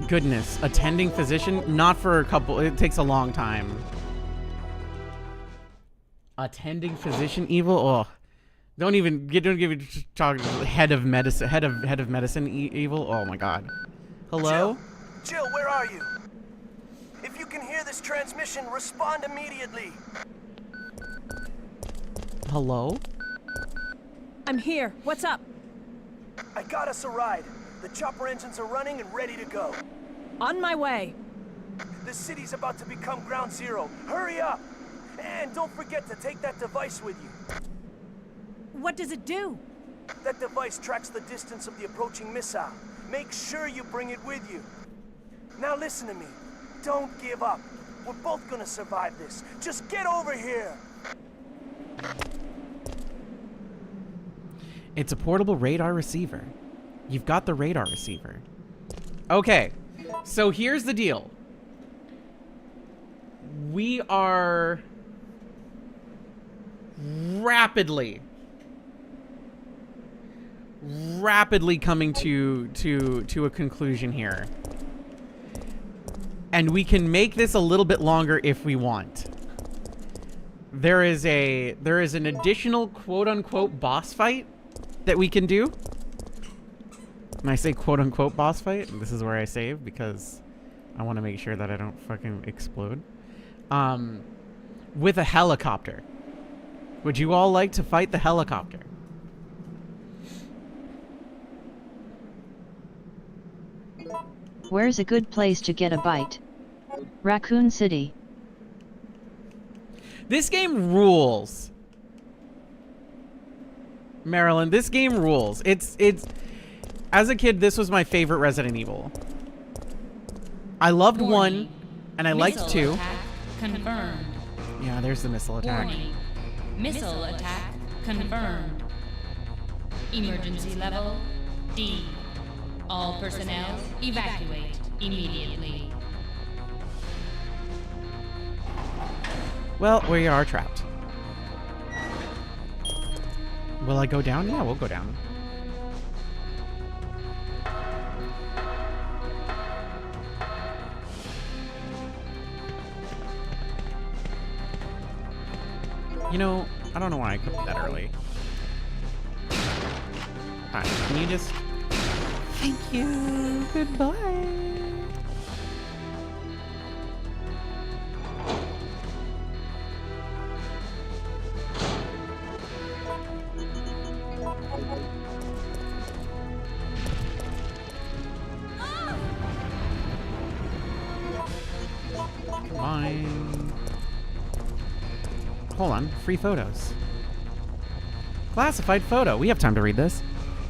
Goodness. Attending physician? Not for a couple. It takes a long time. Attending physician Evil? Oh, don't give me talk. Head of medicine Evil. Oh my God. Hello. Jill, where are you? If you can hear this transmission, respond immediately. Hello. I'm here. What's up? I got us a ride. The chopper engines are running and ready to go. On my way. The city's about to become ground zero. Hurry up! And don't forget to take that device with you. What does it do? That device tracks the distance of the approaching missile. Make sure you bring it with you. Now listen to me. Don't give up. We're both gonna survive this. Just get over here! It's a portable radar receiver. You've got the radar receiver. Okay, so here's the deal. We are rapidly coming to a conclusion here. And we can make this a little bit longer if we want. There is an additional quote-unquote boss fight that we can do. And I say quote-unquote boss fight, and this is where I save because I want to make sure that I don't fucking explode. With a helicopter. Would you all like to fight the helicopter? Where's a good place to get a bite? Raccoon City. This game rules. Marilyn, this game rules. It's as a kid, this was my favorite Resident Evil. I loved Warning. 1 and I liked Missile 2. attack confirmed. Yeah, there's the missile attack. Warning. Missile attack confirmed. Emergency level D. All personnel evacuate immediately. Well, we are trapped. Will I go down? Yeah, we'll go down. You know, I don't know why I cooked that early. Alright, can you just... Thank you. Goodbye. Come on. Hold on. Free photos. Classified photo. We have time to read this.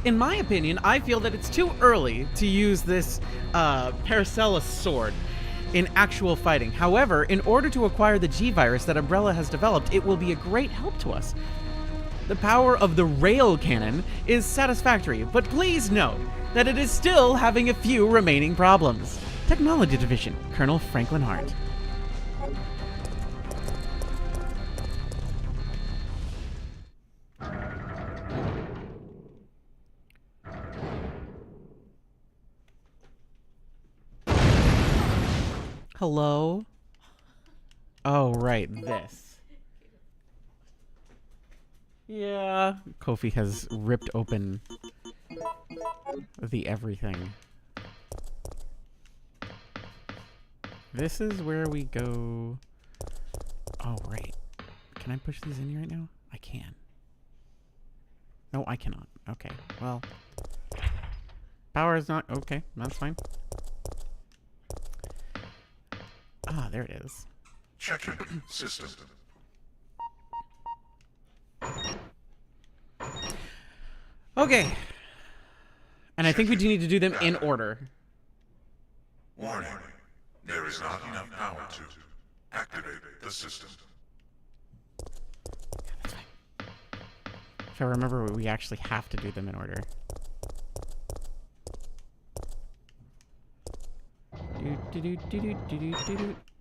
In my opinion, I feel that it's too early to use this Paracelsus sword in actual fighting. However, in order to acquire the G-Virus that Umbrella has developed, it will be a great help to us. The power of the rail cannon is satisfactory, but please note that it is still having a few remaining problems. Technology Division, Colonel Franklin Hart. Hello? Oh, right, this. Yeah. Kofi has ripped open the everything. This is where we go. Oh, right. Can I push these in here right now? I can. No, I cannot. Okay, well. Power is not... Okay, that's fine. Ah, there it is. Checking system. Okay. And I think we do need to do them in order. Warning. There is not enough power to activate the system. That's fine. If I remember, we actually have to do them in order.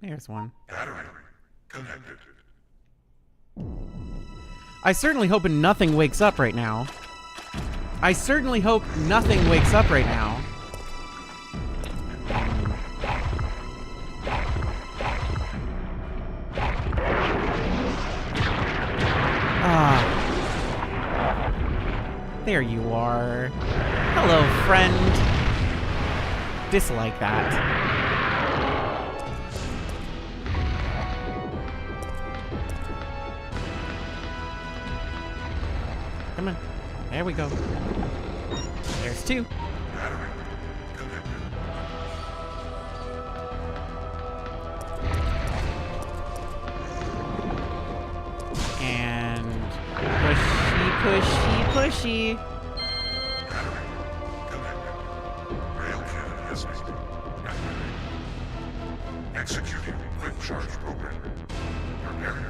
There's one. Battery connected. I certainly hope nothing wakes up right now. I certainly hope nothing wakes up right now. Ah. There you are. Hello, friend. Dislike that. Come on. There we go. There's two. Battery connected. And pushy, pushy, pushy. Battery connected. Rail cannon has been activated. Executing quick charge program. Preparing to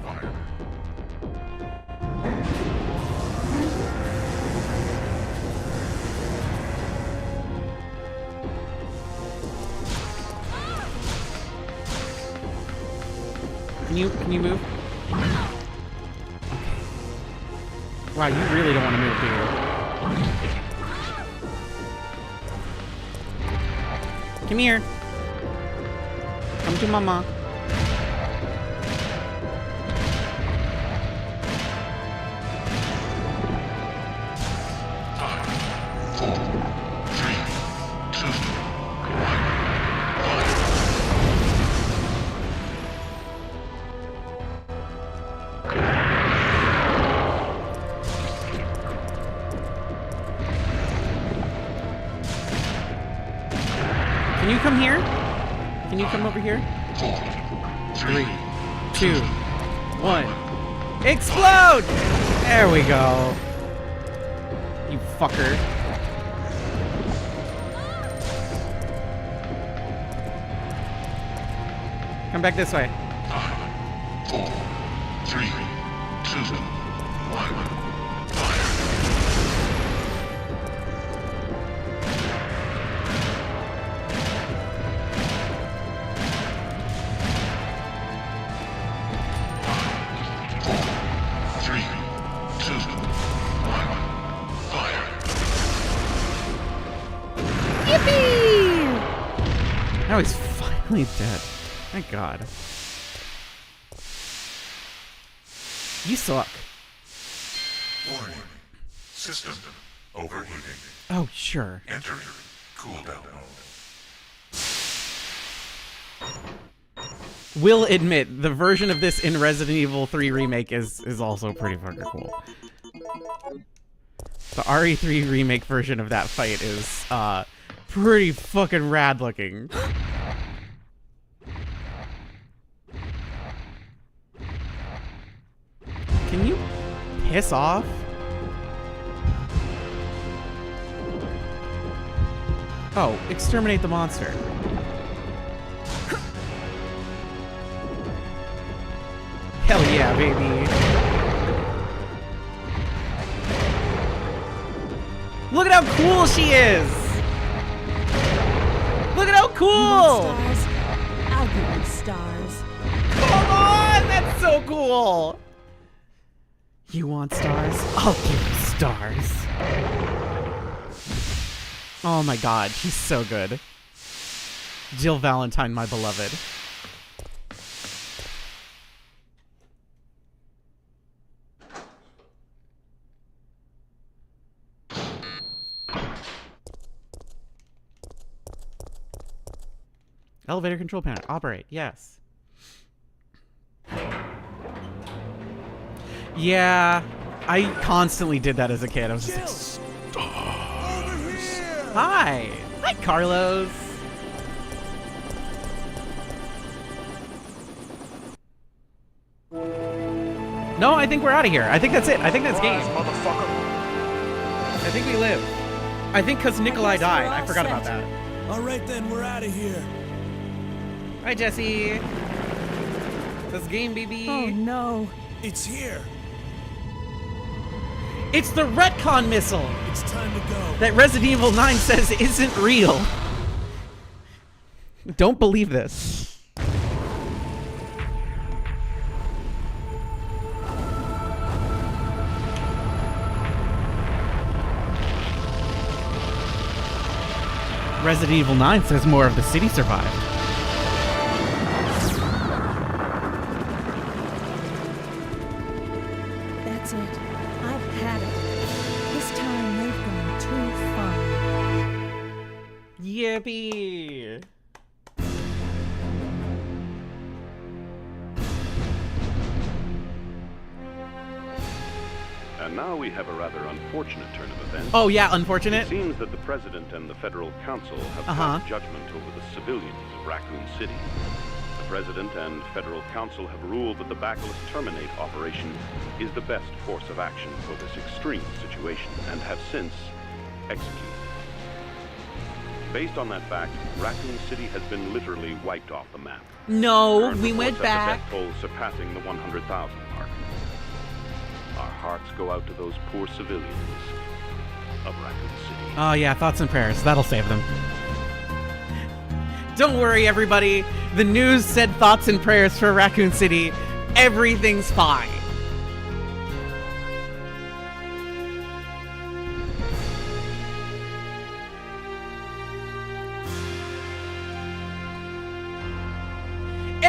fire. Can you move? Wow, you really don't want to move, do you? Come here. Come to mama. Can you come here? Can you come over here? 3, 2, 1. Explode! There we go. You fucker. Come back this way. 5, 4, 3, 2, 1. Now he's finally dead. Thank God. You suck. Warning. System overheating. Oh, sure. Enter cooldown mode. Will admit, the version of this in Resident Evil 3 Remake is also pretty fucking cool. The RE3 Remake version of that fight is, pretty fucking rad looking. Can you piss off? Oh, exterminate the monster. Hell yeah, baby. Look at how cool she is! Look at how cool! Stars. I'll give you stars. Come on! That's so cool! You want stars? I'll give you stars. Oh my god, he's so good. Jill Valentine, my beloved. Elevator control panel. Operate. Yes. Yeah. I constantly did that as a kid. I was just like, stars. Hi. Hi, Carlos. No, I think we're out of here. I think that's it. I think that's game. I think we live. I think because Nikolai died. I forgot about that. All right, then, we're out of here. Hi, Jesse. This game, baby. Oh no. It's here. It's the retcon missile It's time to go. that Resident Evil 9 says isn't real. Don't believe this. Resident Evil 9 says more of the city survived. That's it. I've had it. This time they've gone too far. Yippee! And now we have a rather unfortunate turn of events. Oh yeah, unfortunate. It seems that the President and the Federal Council have passed judgment over the civilians of Raccoon City. The President and Federal Council have ruled that the Bacillus Terminate operation is the best course of action for this extreme situation, and have since executed. Based on that fact, Raccoon City has been literally wiped off the map. No, Current we went reports have the back. death toll surpassing the 100,000 mark. Our hearts go out to those poor civilians of Raccoon City. Oh yeah, thoughts and prayers. That'll save them. Don't worry, everybody. The news said thoughts and prayers for Raccoon City. Everything's fine.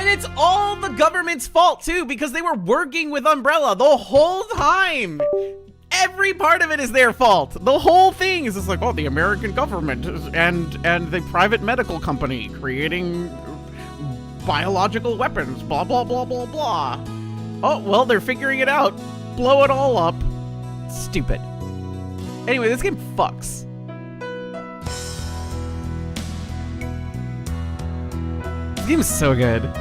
And it's all the government's fault too, because they were working with Umbrella the whole time. Every part of it is their fault. The whole thing is just like, oh, the American government and the private medical company creating biological weapons, blah, blah, blah, blah, blah. Oh, well, they're figuring it out. Blow it all up. Stupid. Anyway, this game fucks. This game is so good.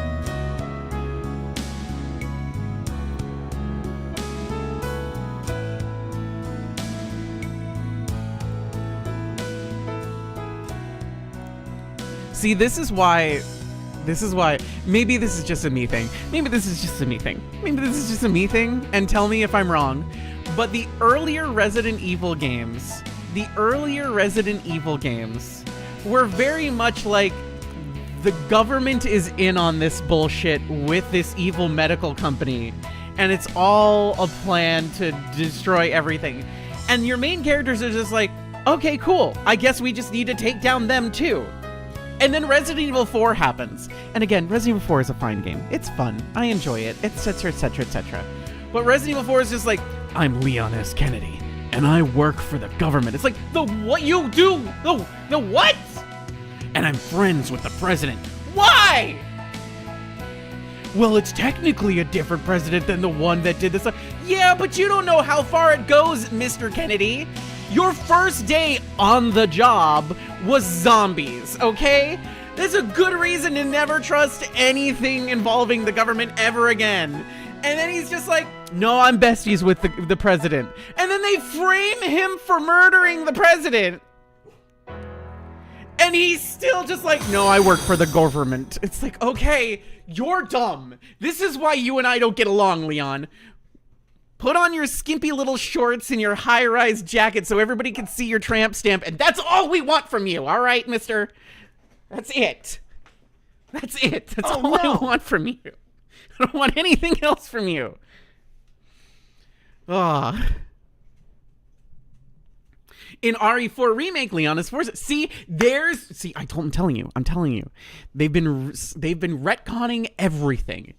See, this is why, maybe this is just a me thing. Maybe this is just a me thing. And tell me if I'm wrong. But the earlier Resident Evil games were very much like, the government is in on this bullshit with this evil medical company, and it's all a plan to destroy everything. And your main characters are just like, okay, cool. I guess we just need to take down them too. And then Resident Evil 4 happens. And again, Resident Evil 4 is a fine game. It's fun. I enjoy it, etc., etc., etc. But Resident Evil 4 is just like, I'm Leon S. Kennedy, and I work for the government. It's like, the what you do? The what? And I'm friends with the president. Why? Well, it's technically a different president than the one that did this. Yeah, but you don't know how far it goes, Mr. Kennedy. Your first day on the job was zombies, okay? There's a good reason to never trust anything involving the government ever again. And then he's just like, no, I'm besties with the president. And then they frame him for murdering the president. And he's still just like, no, I work for the government. It's like, okay, you're dumb. This is why you and I don't get along, Leon. Put on your skimpy little shorts and your high-rise jacket so everybody can see your tramp stamp, and that's all we want from you, all right, mister? That's it. That's it. That's all I want from you. I don't want anything else from you. Ah. In RE4 Remake, Leon is forced. See, I'm telling you. They've been retconning everything.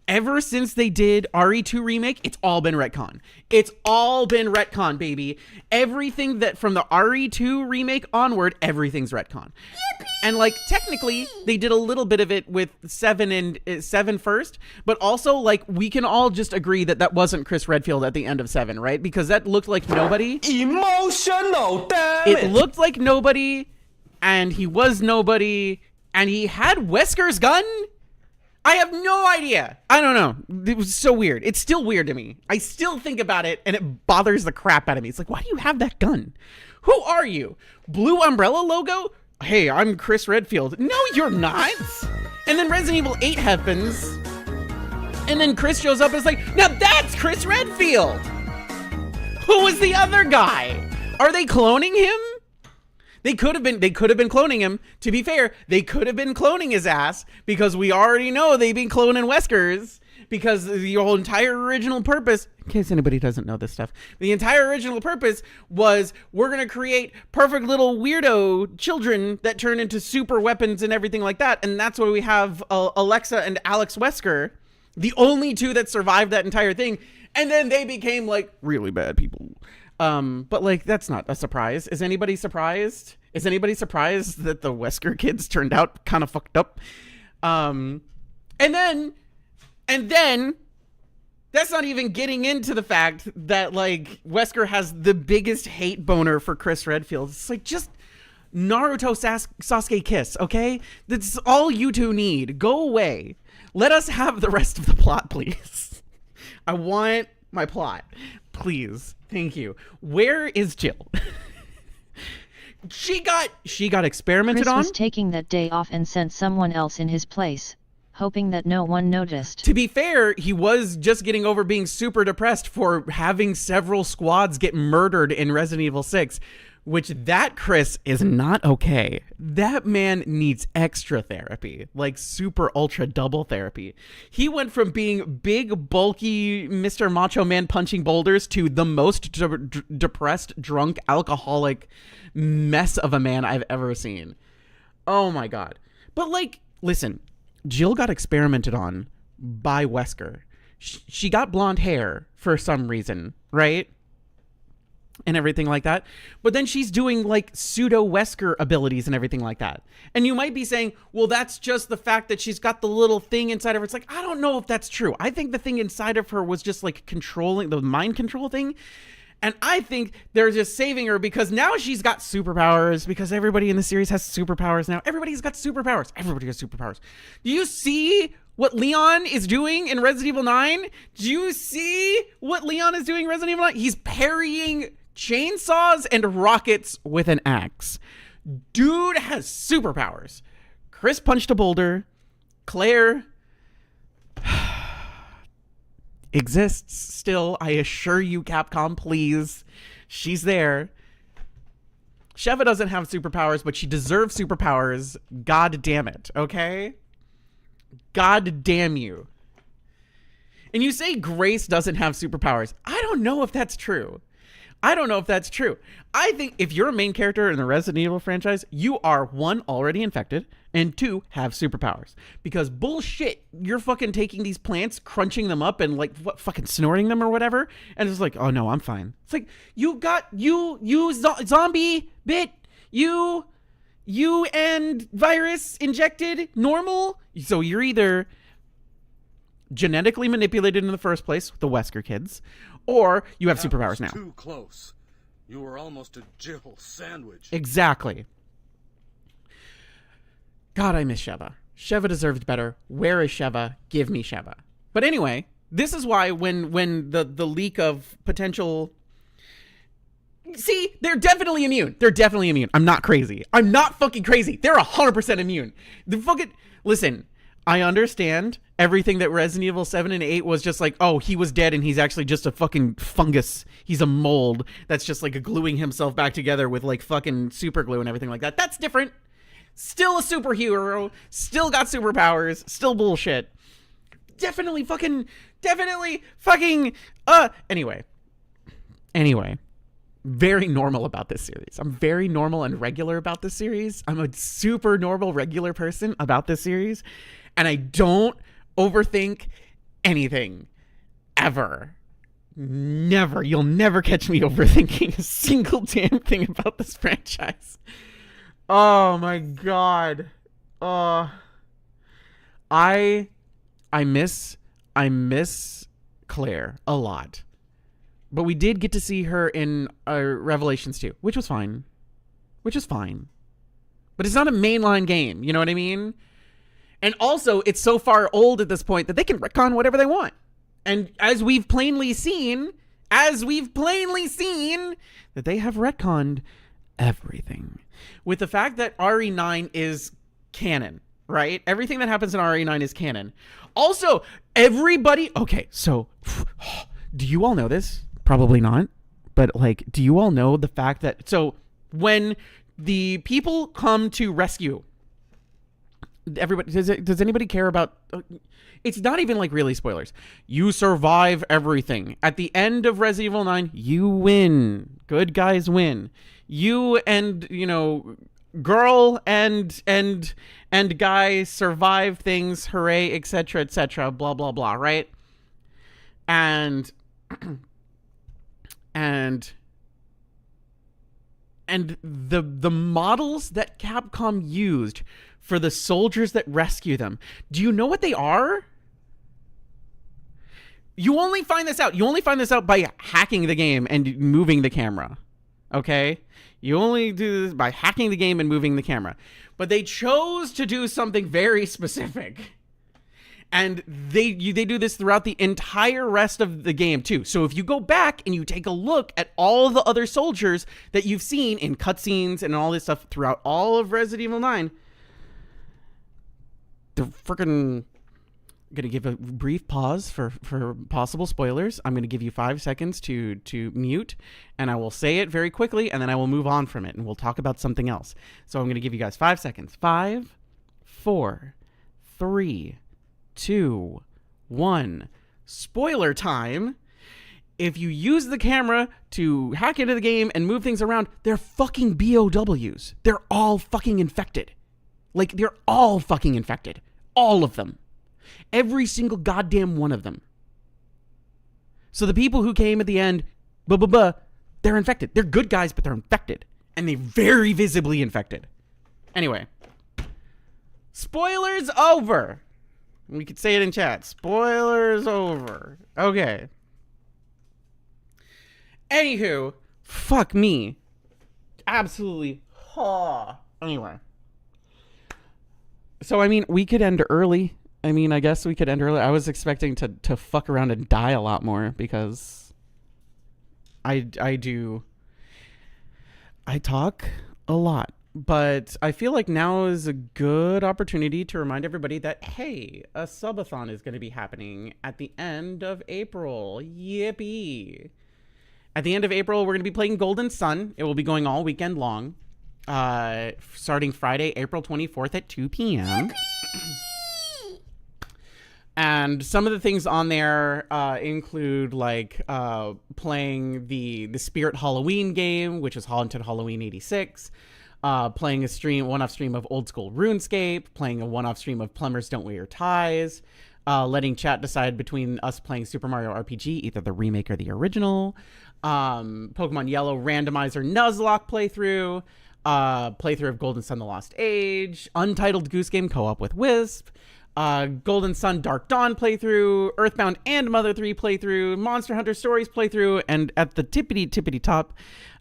Ever since they did RE2 Remake, it's all been retcon. It's all been retcon, baby. Everything that from the RE2 Remake onward, everything's retcon. Yippee! And like technically, they did a little bit of it with 7 first, but also like we can all just agree that that wasn't Chris Redfield at the end of 7, right? Because that looked like nobody. Emotional, damn it! It looked like nobody, and he was nobody, and he had Wesker's gun. I have no idea. I don't know. It was so weird. It's still weird to me. I still think about it, and it bothers the crap out of me. It's like, why do you have that gun? Who are you? Blue Umbrella logo? Hey, I'm Chris Redfield. No, you're not. And then Resident Evil 8 happens, and then Chris shows up and is like, now that's Chris Redfield. Who was the other guy? Are they cloning him? They could have been cloning him. To be fair, they could have been cloning his ass because we already know they've been cloning Wesker's because the whole entire original purpose, in case anybody doesn't know this stuff, the entire original purpose was we're going to create perfect little weirdo children that turn into super weapons and everything like that. And that's why we have Alexa and Alex Wesker, the only two that survived that entire thing. And then they became like really bad people. But like, that's not a surprise. Is anybody surprised? Is anybody surprised that the Wesker kids turned out kind of fucked up? And then that's not even getting into the fact that like Wesker has the biggest hate boner for Chris Redfield. It's like, just Naruto Sasuke kiss, okay? That's all you two need. Go away. Let us have the rest of the plot, please. I want my plot. Please. Thank you. Where is Jill? She got experimented on. Chris was taking that day off and sent someone else in his place, hoping that no one noticed. To be fair, he was just getting over being super depressed for having several squads get murdered in Resident Evil 6, which that Chris is not okay. That man needs extra therapy, like super ultra double therapy. He went from being big, bulky Mr. Macho Man punching boulders to the most depressed, drunk, alcoholic mess of a man I've ever seen. Oh my God. But like, listen, Jill got experimented on by Wesker. She got blonde hair for some reason, right? And everything like that. But then she's doing like pseudo Wesker abilities and everything like that. And you might be saying, well, that's just the fact that she's got the little thing inside of her. It's like, I don't know if that's true. I think the thing inside of her was just like controlling the mind control thing. And I think they're just saving her because now she's got superpowers, because everybody in the series has superpowers now. Everybody's got superpowers. Everybody has superpowers. Do you see what Leon is doing in Resident Evil 9? Do you see what Leon is doing in Resident Evil 9? He's parrying chainsaws and rockets with an axe. Dude has superpowers. Chris punched a boulder. Claire exists still. I assure you, Capcom, please. She's there. Sheva doesn't have superpowers, but she deserves superpowers. God damn it, okay? God damn you. And you say Grace doesn't have superpowers. I don't know if that's true. I don't know if that's true. I think if you're a main character in the Resident Evil franchise, you are, 1, already infected, and 2, have superpowers. Because bullshit, you're fucking taking these plants, crunching them up, and like fucking snorting them or whatever, and it's like, oh no, I'm fine. It's like, zombie bit, you and virus injected normal. So you're either genetically manipulated in the first place, the Wesker kids, or you have superpowers now. Too close. You were almost a Jill sandwich. Exactly. God, I miss Sheva. Sheva deserved better. Where is Sheva? Give me Sheva. But anyway, this is why when the leak of potential... See, they're definitely immune. They're definitely immune. I'm not crazy. I'm not fucking crazy. They're 100% immune. The fucking... Listen, I understand everything that Resident Evil 7 and 8 was just like, oh, he was dead and he's actually just a fucking fungus. He's a mold that's just like gluing himself back together with like fucking super glue and everything like that. That's different. Still a superhero. Still got superpowers. Still bullshit. Definitely fucking... Anyway. Very normal about this series. I'm very normal and regular about this series. I'm a super normal, regular person about this series. And I don't overthink anything. Ever. Never. You'll never catch me overthinking a single damn thing about this franchise. Oh my god. I miss Claire a lot. But we did get to see her in Revelations 2, which was fine. But it's not a mainline game, you know what I mean? And also, it's so far old at this point that they can retcon whatever they want. And as we've plainly seen, that they have retconned everything. With the fact that RE9 is canon, right? Everything that happens in RE9 is canon. Also, everybody... Okay, so... Do you all know this? Probably not. But, like, do you all know the fact that... So, when the people come to rescue... Everybody... Does anybody care about... It's not even, like, really spoilers. You survive everything. At the end of Resident Evil 9, you win. Good guys win. You and, you know... Girl and guy survive things, hooray, etc., blah, blah, blah, right? And the models that Capcom used for the soldiers that rescue them, do you know what they are? You only find this out by hacking the game and moving the camera. Okay? You only do this by hacking the game and moving the camera. But they chose to do something very specific. And they do this throughout the entire rest of the game, too. So if you go back and you take a look at all the other soldiers that you've seen in cutscenes and all this stuff throughout all of Resident Evil 9, they're freaking... I'm going to give a brief pause for possible spoilers. I'm going to give you 5 seconds to mute, and I will say it very quickly, and then I will move on from it, and we'll talk about something else. So I'm going to give you guys 5 seconds. 5, 4, 3, 2, 1. Spoiler time. If you use the camera to hack into the game and move things around, they're fucking BOWs. They're all fucking infected. Like, they're all fucking infected. All of them. Every single goddamn one of them. So the people who came at the end, they're infected. They're good guys, but they're infected. And they're very visibly infected. Anyway. Spoilers over. We could say it in chat. Spoilers over. Okay. Anywho, fuck me. Absolutely. Anyway. So, I mean, we could end early. I guess we could end early. I was expecting to fuck around and die a lot more because I talk a lot. But I feel like now is a good opportunity to remind everybody that, hey, a subathon is going to be happening at the end of April. Yippee. At the end of April, we're going to be playing Golden Sun. It will be going all weekend long, starting Friday, April 24th at 2 p.m. And some of the things on there include like playing the Spirit Halloween game, which is Haunted Halloween 86. Playing a one-off stream of Old School RuneScape, playing a one-off stream of Plumbers Don't Wear Your Ties, letting chat decide between us playing Super Mario RPG, either the remake or the original, Pokemon Yellow randomizer Nuzlocke playthrough of Golden Sun The Lost Age, Untitled Goose Game co-op with Wisp, Golden Sun Dark Dawn playthrough, Earthbound and Mother 3 playthrough, Monster Hunter Stories playthrough, and at the tippity top,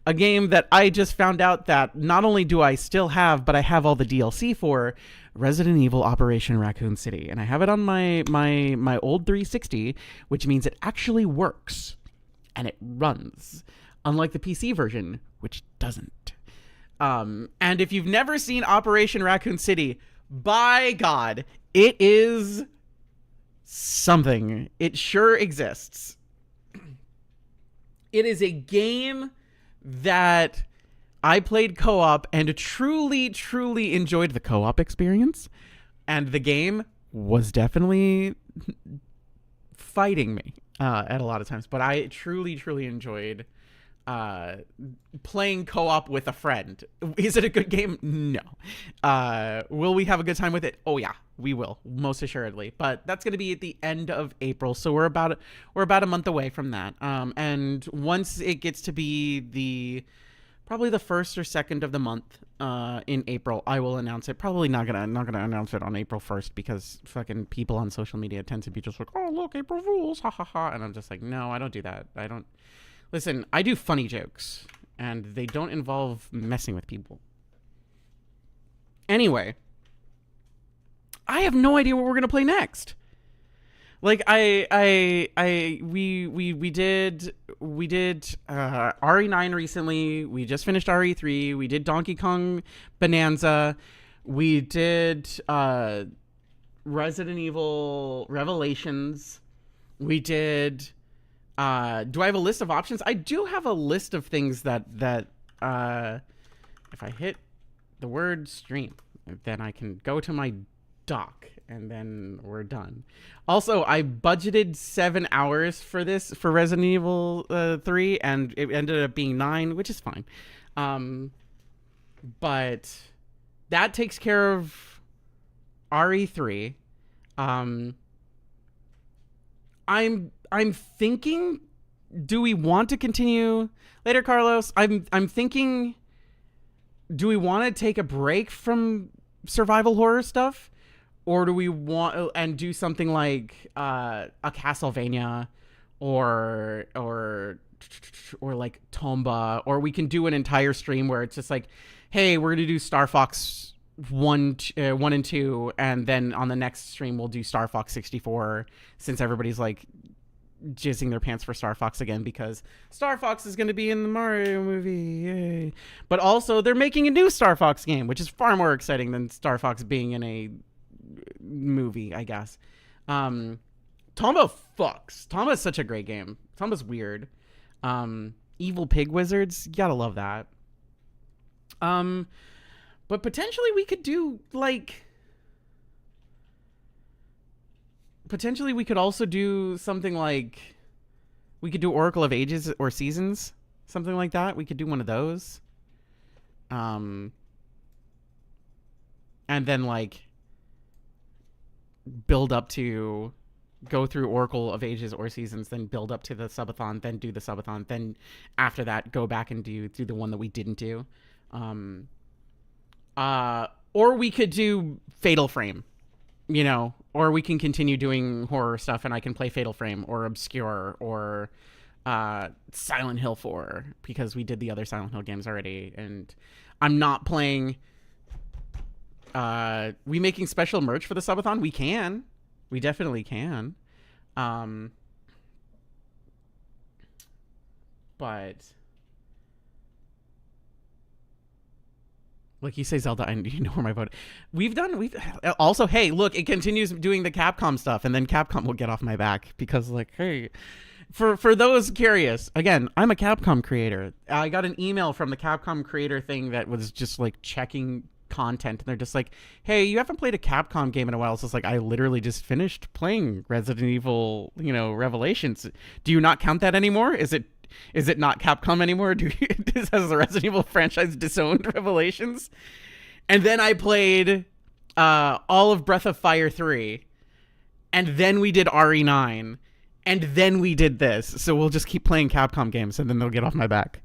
a game that I just found out that not only do I still have, but I have all the DLC for, Resident Evil Operation Raccoon City. And I have it on my old 360, which means it actually works. And it runs. Unlike the PC version, which doesn't. And if you've never seen Operation Raccoon City, by God, it is something. It sure exists. It is a game that I played co-op and truly enjoyed the co-op experience. And the game was definitely fighting me at a lot of times. But I truly enjoyed playing co-op with a friend. Is it a good game? No. Will we have a good time with it? Oh yeah, we will, most assuredly. But that's going to be at the end of April, so we're about a month away from that. And once it gets to be probably the first or second of the month in April, I will announce it. Probably not gonna announce it on April 1st because fucking people on social media tend to be just like, oh look, April Fools, ha ha ha, and I'm just like, no, I don't do that. I don't. Listen, I do funny jokes, and they don't involve messing with people. Anyway, I have no idea what we're gonna play next. Like we did RE9 recently. We just finished RE3. We did Donkey Kong Bonanza. We did Resident Evil Revelations. We did. Do I have a list of options? I do have a list of things that if I hit the word stream, then I can go to my dock and then we're done. Also, I budgeted 7 hours for this for Resident Evil 3 and it ended up being 9, which is fine. But that takes care of RE3. I'm thinking, do we want to continue later, Carlos? I'm thinking, do we want to take a break from survival horror stuff, or do we want and do something like a Castlevania, or like Tomba, or we can do an entire stream where it's just like, hey, we're gonna do Star Fox 1 and 2, and then on the next stream we'll do Star Fox 64, since everybody's like jizzing their pants for Star Fox again because Star Fox is going to be in the Mario movie. Yay. But also they're making a new Star Fox game, which is far more exciting than Star Fox being in a movie, I guess. Tomba fucks. Tomba is such a great game. Tomba's weird. Evil Pig Wizards, you gotta love that. But potentially we could do like potentially we could also do something like we could do Oracle of Ages or Seasons, something like that. We could do one of those. And then like build up to go through Oracle of Ages or Seasons, then build up to the subathon, then do the subathon, then after that go back and do the one that we didn't do. Or we could do Fatal Frame, you know, or we can continue doing horror stuff and I can play Fatal Frame or Obscure or Silent Hill 4 because we did the other Silent Hill games already. And I'm not playing... we making special merch for the subathon? We can. We definitely can. But... Look, you say Zelda, you know where my vote. We've also, hey, look, it continues doing the Capcom stuff, and then Capcom will get off my back because, like, hey, for those curious, again, I'm a Capcom creator. I got an email from the Capcom creator thing that was just like checking content, and they're just like, hey, you haven't played a Capcom game in a while. So it's like, I literally just finished playing Resident Evil, you know, Revelations. Do you not count that anymore? Is it not Capcom anymore? Has the Resident Evil franchise disowned Revelations? And then I played all of Breath of Fire 3, and then we did RE9, and then we did this. So we'll just keep playing Capcom games, and then they'll get off my back.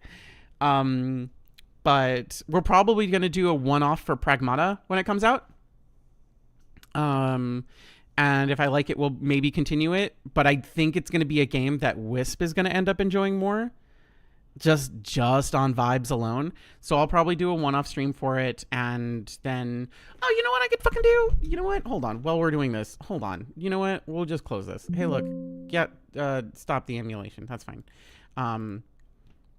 But we're probably going to do a one-off for Pragmata when it comes out. And if I like it, we'll maybe continue it. But I think it's going to be a game that Wisp is going to end up enjoying more. Just on vibes alone. So I'll probably do a one-off stream for it. And then... Oh, you know what I could fucking do? You know what? Hold on. While we're doing this. Hold on. You know what? We'll just close this. Hey, look. Stop the emulation. That's fine.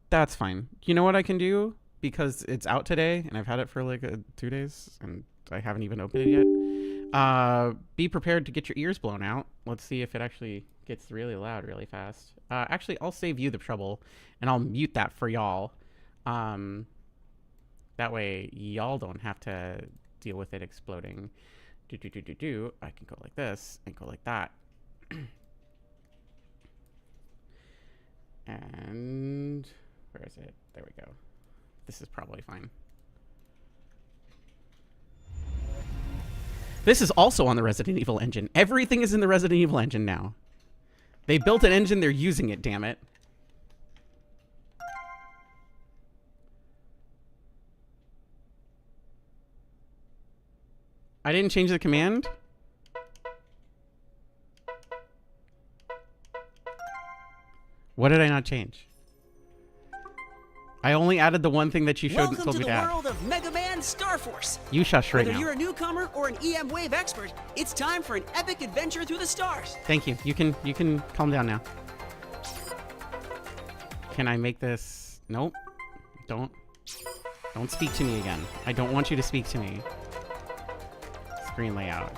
That's fine. You know what I can do? Because it's out today, and I've had it for like 2 days, and I haven't even opened it yet. Be prepared to get your ears blown out. Let's see if it actually gets really loud really fast. Actually, I'll save you the trouble, and I'll mute that for y'all. That way, y'all don't have to deal with it exploding. I can go like this, and go like that. And where is it? There we go. This is probably fine. This is also on the Resident Evil engine. Everything is in the Resident Evil engine now. They built an engine, they're using it, damn it. I didn't change the command? What did I not change? I only added the one thing that you showed and told me to add. Welcome to the world of Mega Man Star Force. You shush right now. Whether you're a newcomer or an EM Wave expert, it's time for an epic adventure through the stars. Thank you. You can calm down now. Can I make this? Nope. Don't speak to me again. I don't want you to speak to me. Screen layout.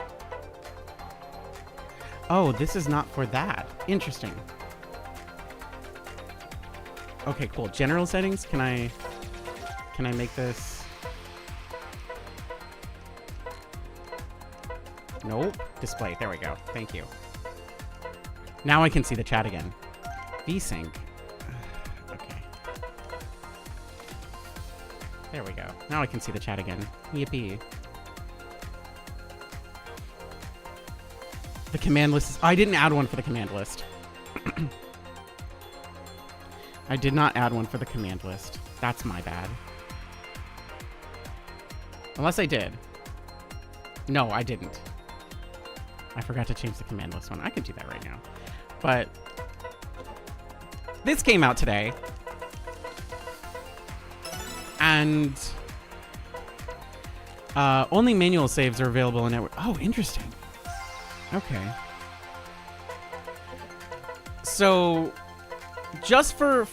Oh, this is not for that. Interesting. Okay, cool. General settings. Can I make this? Nope. Display. There we go. Thank you. Now I can see the chat again. VSync. Okay. There we go. Now I can see the chat again. Yippee. The command list is... I didn't add one for the command list. I did not add one for the command list. That's my bad. Unless I did. No, I didn't. I forgot to change the command list one. I can do that right now. But this came out today. And only manual saves are available in network. Oh, interesting. Okay. So just for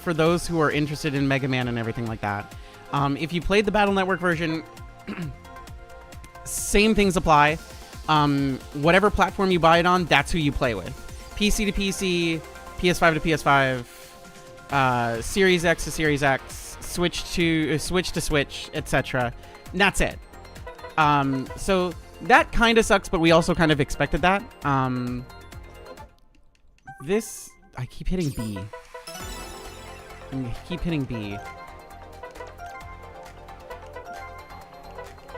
those who are interested in Mega Man and everything like that, if you played the Battle Network version, same things apply. Whatever platform you buy it on, that's who you play with. PC to PC, PS5 to PS5, Series X to Series X, Switch to Switch, etc. And that's it. So that kind of sucks, but we also kind of expected that. This... I keep hitting B. I keep hitting B.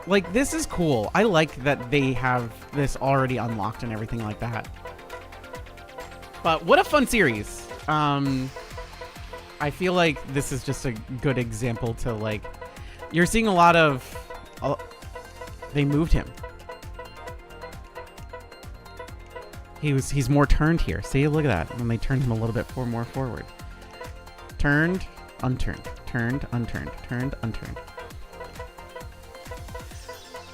like, this is cool. I like that they have this already unlocked and everything like that. But what a fun series. I feel like this is just a good example to, like, you're seeing a lot of, they moved him. He's more turned here. See, look at that. When they turned him a little bit more forward. Turned, unturned, turned, unturned, turned, unturned.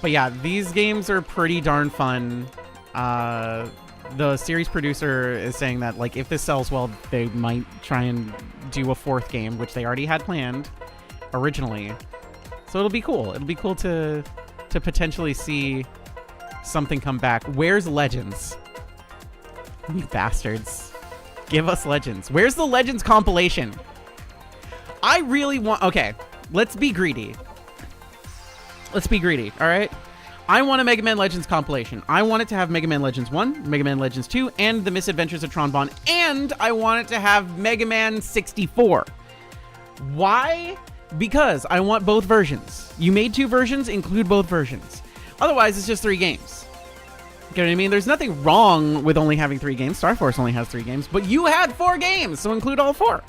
But yeah, these games are pretty darn fun. The series producer is saying that, like, if this sells well, they might try and do a 4th game, which they already had planned originally. So it'll be cool. It'll be cool to potentially see something come back. Where's Legends? You bastards. Give us Legends. Where's the Legends compilation? I really want... Okay, let's be greedy. Let's be greedy, all right? I want a Mega Man Legends compilation. I want it to have Mega Man Legends 1, Mega Man Legends 2, and The Misadventures of Tron Bonne, and I want it to have Mega Man 64. Why? Because I want both versions. You made 2 versions, include both versions. Otherwise, it's just 3 games. You know what I mean? There's nothing wrong with only having 3 games. Star Force only has 3 games, but you had 4 games, so include all 4.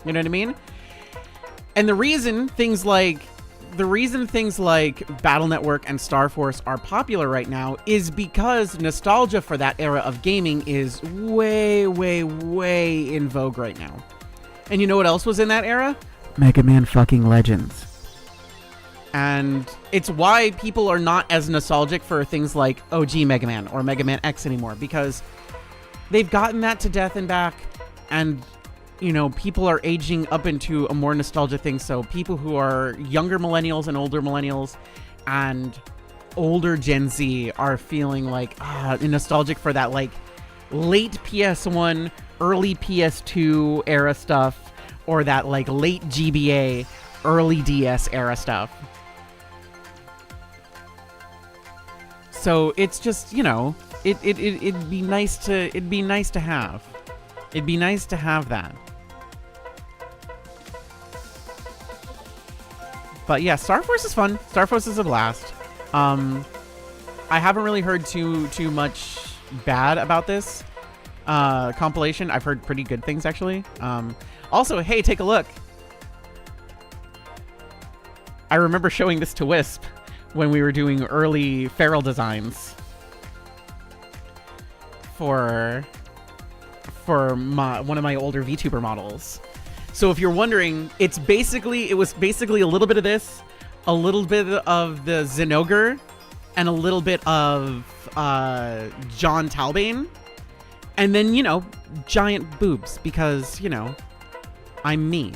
You know what I mean? And the reason things like Battle Network and Star Force are popular right now is because nostalgia for that era of gaming is way, way, way in vogue right now. And you know what else was in that era? Mega Man fucking Legends. And it's why people are not as nostalgic for things like OG Mega Man or Mega Man X anymore, because they've gotten that to death and back, and, you know, people are aging up into a more nostalgia thing. So people who are younger millennials and older millennials and older Gen Z are feeling like nostalgic for that, like, late PS1, early PS2 era stuff, or that, like, late GBA, early DS era stuff. So it's just, you know, it'd be nice to have. It'd be nice to have that. But yeah, Star Force is fun. Star Force is a blast. I haven't really heard too much bad about this compilation. I've heard pretty good things, actually. Also, hey, take a look. I remember showing this to Wisp when we were doing early Feral designs for one of my older VTuber models. So if you're wondering, it was basically a little bit of this, a little bit of the Zenogre, and a little bit of John Talbane, and then, you know, giant boobs, because, you know, I'm me.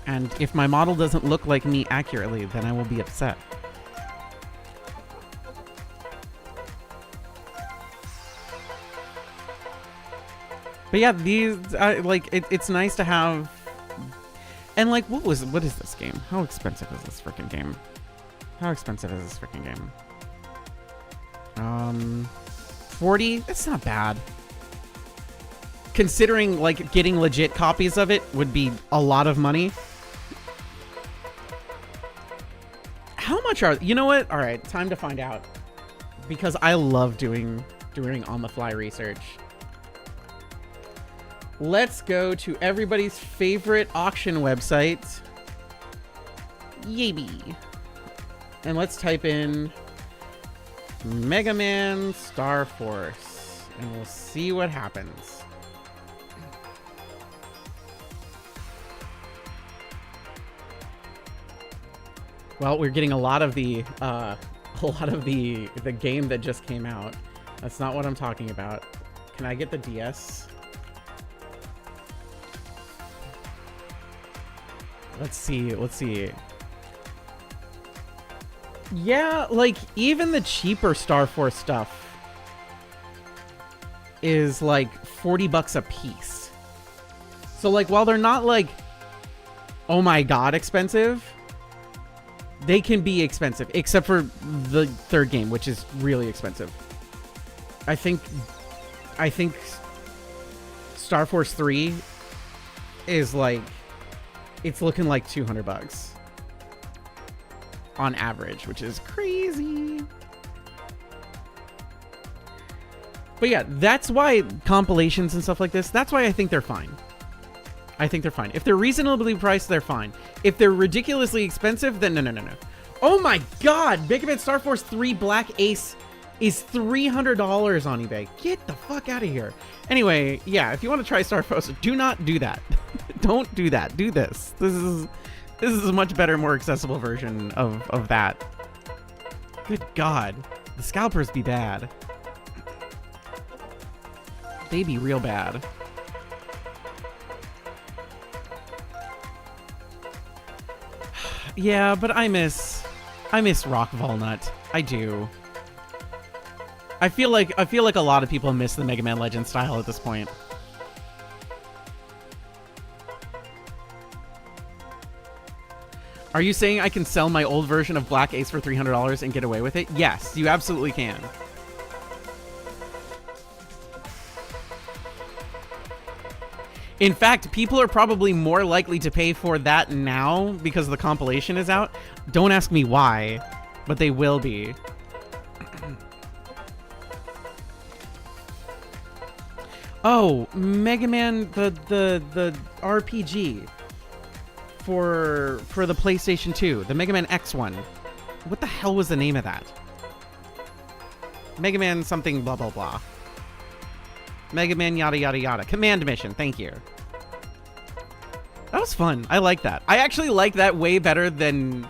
And if my model doesn't look like me accurately, then I will be upset. But yeah, these, like, it's nice to have. And, like, what is this game? How expensive is this freaking game? How expensive is this freaking game? 40? It's not bad. Considering, like, getting legit copies of it would be a lot of money. How much are... You know what? All right, time to find out. Because I love doing on-the-fly research. Let's go to everybody's favorite auction website, Yaby. And let's type in Mega Man Star Force, and we'll see what happens. Well, we're getting a lot of the game that just came out. That's not what I'm talking about. Can I get the DS? Let's see. Yeah, like, even the cheaper Star Force stuff is like $40 a piece. So, like, while they're not like, oh my god, expensive, they can be expensive, except for the third game, which is really expensive. I think Star Force 3 is it's looking like $200 on average, which is crazy. But yeah, that's why compilations and stuff like this, that's why I think they're fine. I think they're fine. If they're reasonably priced, they're fine. If they're ridiculously expensive, then no. Oh my god! Mega Man Star Force 3 Black Ace is $300 on eBay. Get the fuck out of here. Anyway, yeah, if you want to try Star Force, do not do that. Don't do that. Do this. This is a much better, more accessible version of that. Good god. The scalpers be bad. They be real bad. Yeah, but I miss Rock Walnut. I do. I feel like a lot of people miss the Mega Man Legends style at this point. Are you saying I can sell my old version of Black Ace for $300 and get away with it? Yes, you absolutely can. In fact, people are probably more likely to pay for that now because the compilation is out. Don't ask me why, but they will be. Oh, Mega Man, the RPG for the PlayStation 2, the Mega Man X one. What the hell was the name of that? Mega Man something blah blah blah. Mega Man yada yada yada. Command Mission, thank you. That was fun. I like that. I actually like that way better than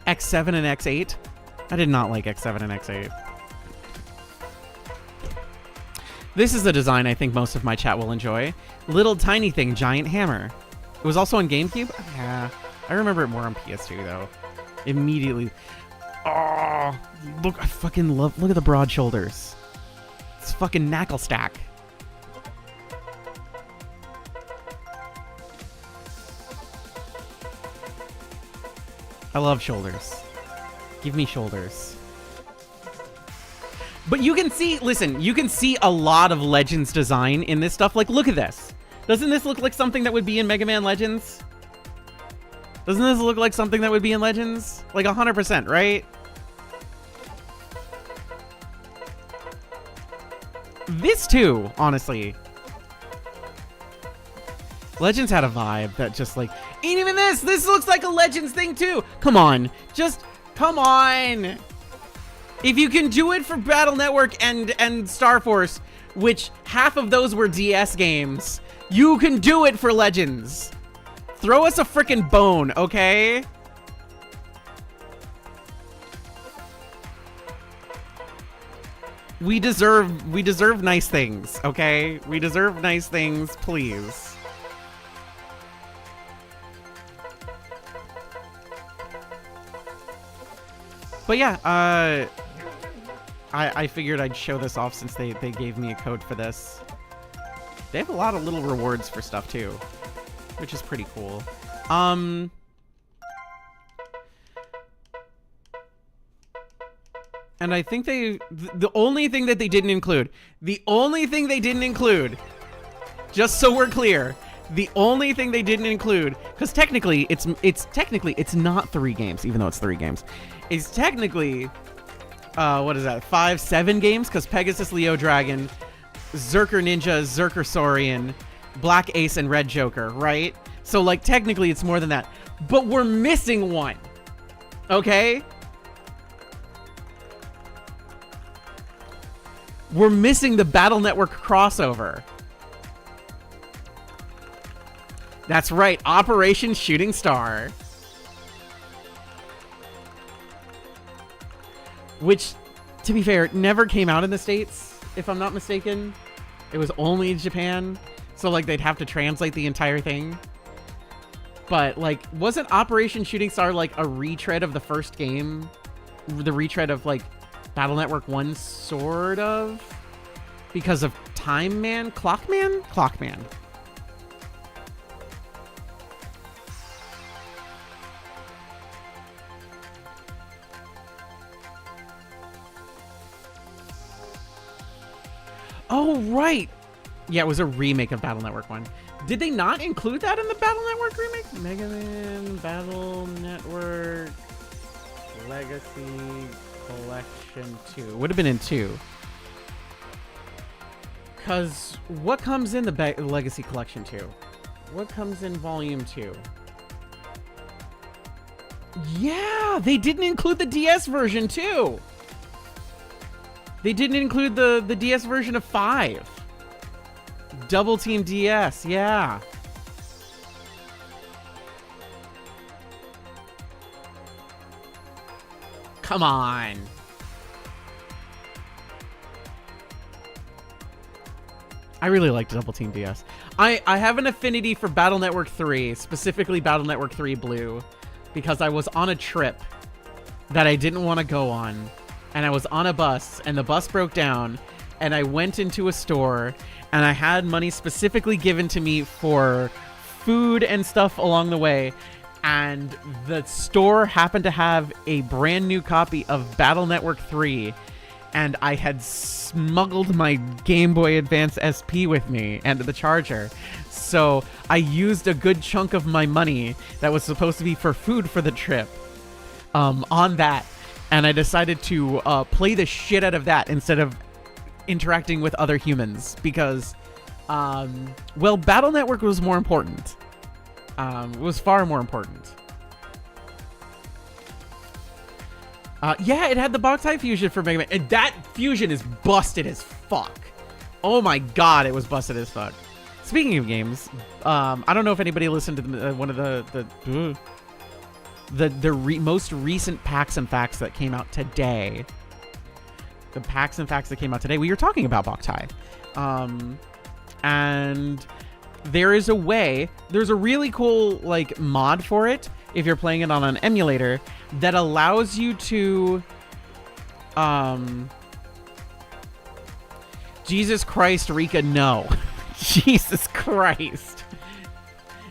X7 and X8. I did not like X7 and X8. This is the design I think most of my chat will enjoy. Little tiny thing, giant hammer. It was also on GameCube? Yeah. I remember it more on PS2 though. Immediately. Oh, look, I fucking love, look at the broad shoulders. It's fucking knuckle stack. I love shoulders. Give me shoulders. But you can see, listen, you can see a lot of Legends design in this stuff. Like, look at this. Doesn't this look like something that would be in Mega Man Legends? Doesn't this look like something that would be in Legends? Like 100%, right? This too, honestly. Legends had a vibe that just like, ain't even this. This looks like a Legends thing too. Come on, just come on. If you can do it for Battle Network and Star Force, which half of those were DS games, you can do it for Legends. Throw us a frickin' bone, okay? We deserve nice things, okay? We deserve nice things, please. But yeah, I figured I'd show this off since they gave me a code for this. They have a lot of little rewards for stuff too, which is pretty cool. And I think the only thing that they didn't include, just so we're clear, the only thing they didn't include, because technically it's not 3 games, even though it's 3 games. It's technically, what is that, 7 games? Because Pegasus Leo Dragon, Zerker Ninja, Zerker Saurian, Black Ace, and Red Joker, right? So, like, technically it's more than that. But we're missing one, okay? We're missing the Battle Network crossover. That's right, Operation Shooting Star. Which, to be fair, never came out in the States, if I'm not mistaken. It was only in Japan. So, like, they'd have to translate the entire thing. But, like, wasn't Operation Shooting Star, like, a retread of the first game? The retread of, like, Battle Network 1, sort of? Because of Time Man? Clockman? Clockman. Oh, right. Yeah, it was a remake of Battle Network 1. Did they not include that in the Battle Network remake? Mega Man Battle Network Legacy Collection 2. Would have been in 2. Because what comes in the Legacy Collection 2? What comes in Volume 2? Yeah, they didn't include the DS version too. They didn't include the DS version of 5. Double Team DS, yeah. Come on. I really liked Double Team DS. I have an affinity for Battle Network 3, specifically Battle Network 3 Blue, because I was on a trip that I didn't want to go on, and I was on a bus, and the bus broke down, and I went into a store, and I had money specifically given to me for food and stuff along the way, and the store happened to have a brand new copy of Battle Network 3, and I had smuggled my Game Boy Advance SP with me and the charger. So I used a good chunk of my money that was supposed to be for food for the trip on that. And I decided to play the shit out of that instead of interacting with other humans because, well, Battle Network was more important. It was far more important. Yeah, it had the Boktai fusion for Mega Man, and that fusion is busted as fuck. Oh my god, it was busted as fuck. Speaking of games, I don't know if anybody listened to one of the most recent Packs and Facts that came out today. The Packs and Facts that came out today, we were talking about Boktai. And there is a way, there's a really cool like mod for it if you're playing it on an emulator that allows you to Jesus Christ, Rika, no. Jesus Christ.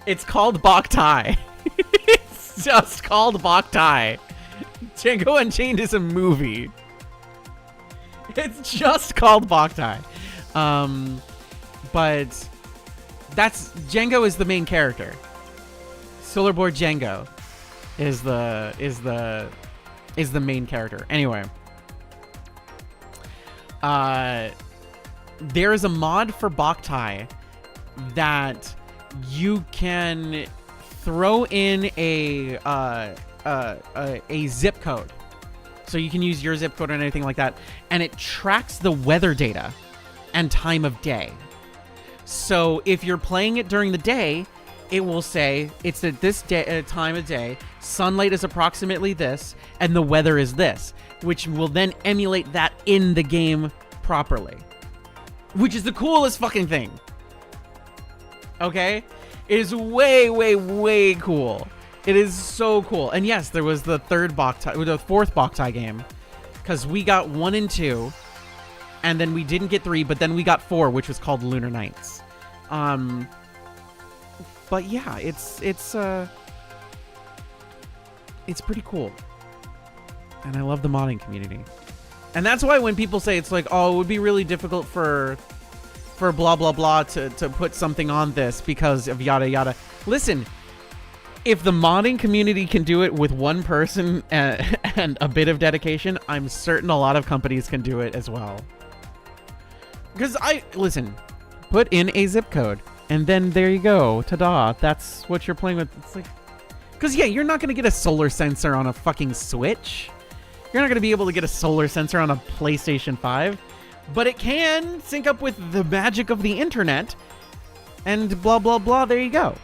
It's called Boktai. It's just called Boktai. Django Unchained is a movie. It's just called Boktai. But that's Django is the main character. Solar Board Django is the main character. Anyway, there is a mod for Boktai that you can throw in a zip code. So you can use your zip code or anything like that, and it tracks the weather data and time of day. So if you're playing it during the day, it will say it's at this time of day, sunlight is approximately this, and the weather is this, which will then emulate that in the game properly. Which is the coolest fucking thing. Okay? It is way, way, way cool. It is so cool. And yes, there was the fourth Boktai game, because we got 1 and 2, and then we didn't get 3, but then we got 4, which was called Lunar Nights. But yeah, it's pretty cool. And I love the modding community. And that's why when people say it's like, oh, it would be really difficult for blah, blah, blah to put something on this because of yada, yada. Listen, if the modding community can do it with one person and a bit of dedication, I'm certain a lot of companies can do it as well. Because listen, put in a zip code. And then there you go. Ta-da. That's what you're playing with. It's like, because yeah, you're not going to get a solar sensor on a fucking Switch. You're not going to be able to get a solar sensor on a PlayStation 5. But it can sync up with the magic of the internet. And blah, blah, blah. There you go.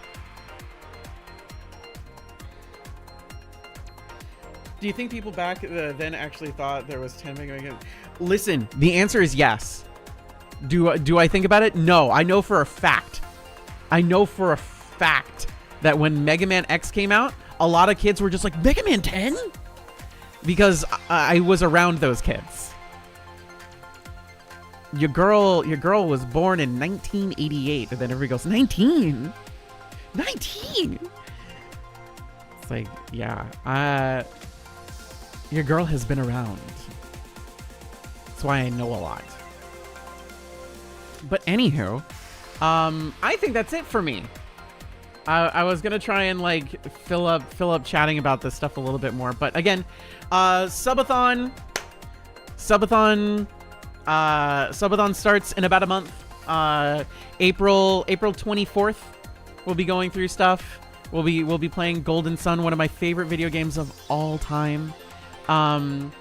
Do you think people back then actually thought there was 10 megabytes? Listen, the answer is yes. Do I think about it? No. I know for a fact. That when Mega Man X came out, a lot of kids were just like, Mega Man 10? Because I was around those kids. Your girl was born in 1988, and then everybody goes, 19? 19? It's like, yeah, your girl has been around. That's why I know a lot. But anywho, I think that's it for me. I was gonna try and like fill up chatting about this stuff a little bit more, but again, subathon starts in about a month. April 24th, we'll be going through stuff. We'll be playing Golden Sun, one of my favorite video games of all time. And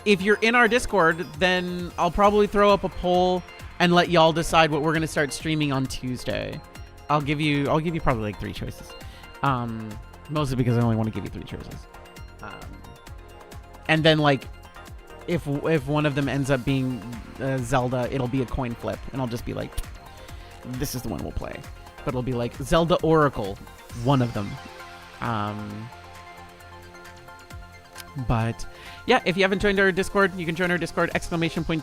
if you're in our Discord, then I'll probably throw up a poll and let y'all decide what we're gonna start streaming on Tuesday. I'll give you probably like 3 choices. Mostly because I only want to give you 3 choices. And then like if one of them ends up being Zelda, it'll be a coin flip, and I'll just be like, this is the one we'll play. But it'll be like Zelda Oracle, one of them. But yeah, if you haven't joined our Discord, you can join our Discord,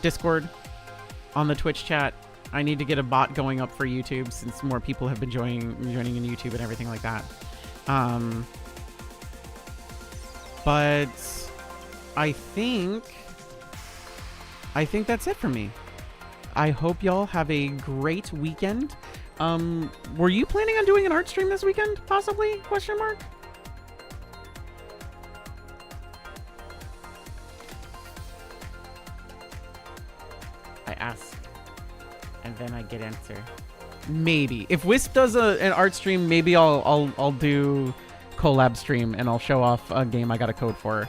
!Discord on the Twitch chat. I need to get a bot going up for YouTube since more people have been joining in YouTube and everything like that. But I think that's it for me. I hope y'all have a great weekend. Were you planning on doing an art stream this weekend? Possibly? Question mark? I ask, and then I get answer. Maybe if Wisp does an art stream, maybe I'll do collab stream and I'll show off a game I got a code for.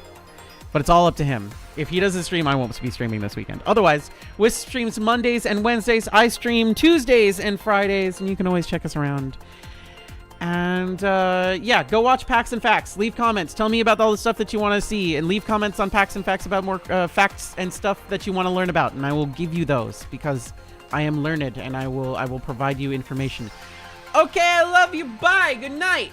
But it's all up to him. If he does a stream, I won't be streaming this weekend. Otherwise, Wisp streams Mondays and Wednesdays. I stream Tuesdays and Fridays, and you can always check us around. And yeah, go watch Packs and Facts. Leave comments. Tell me about all the stuff that you want to see, and leave comments on Packs and Facts about more facts and stuff that you want to learn about, and I will give you those because I am learned, and I will provide you information. Okay, I love you. Bye. Good night.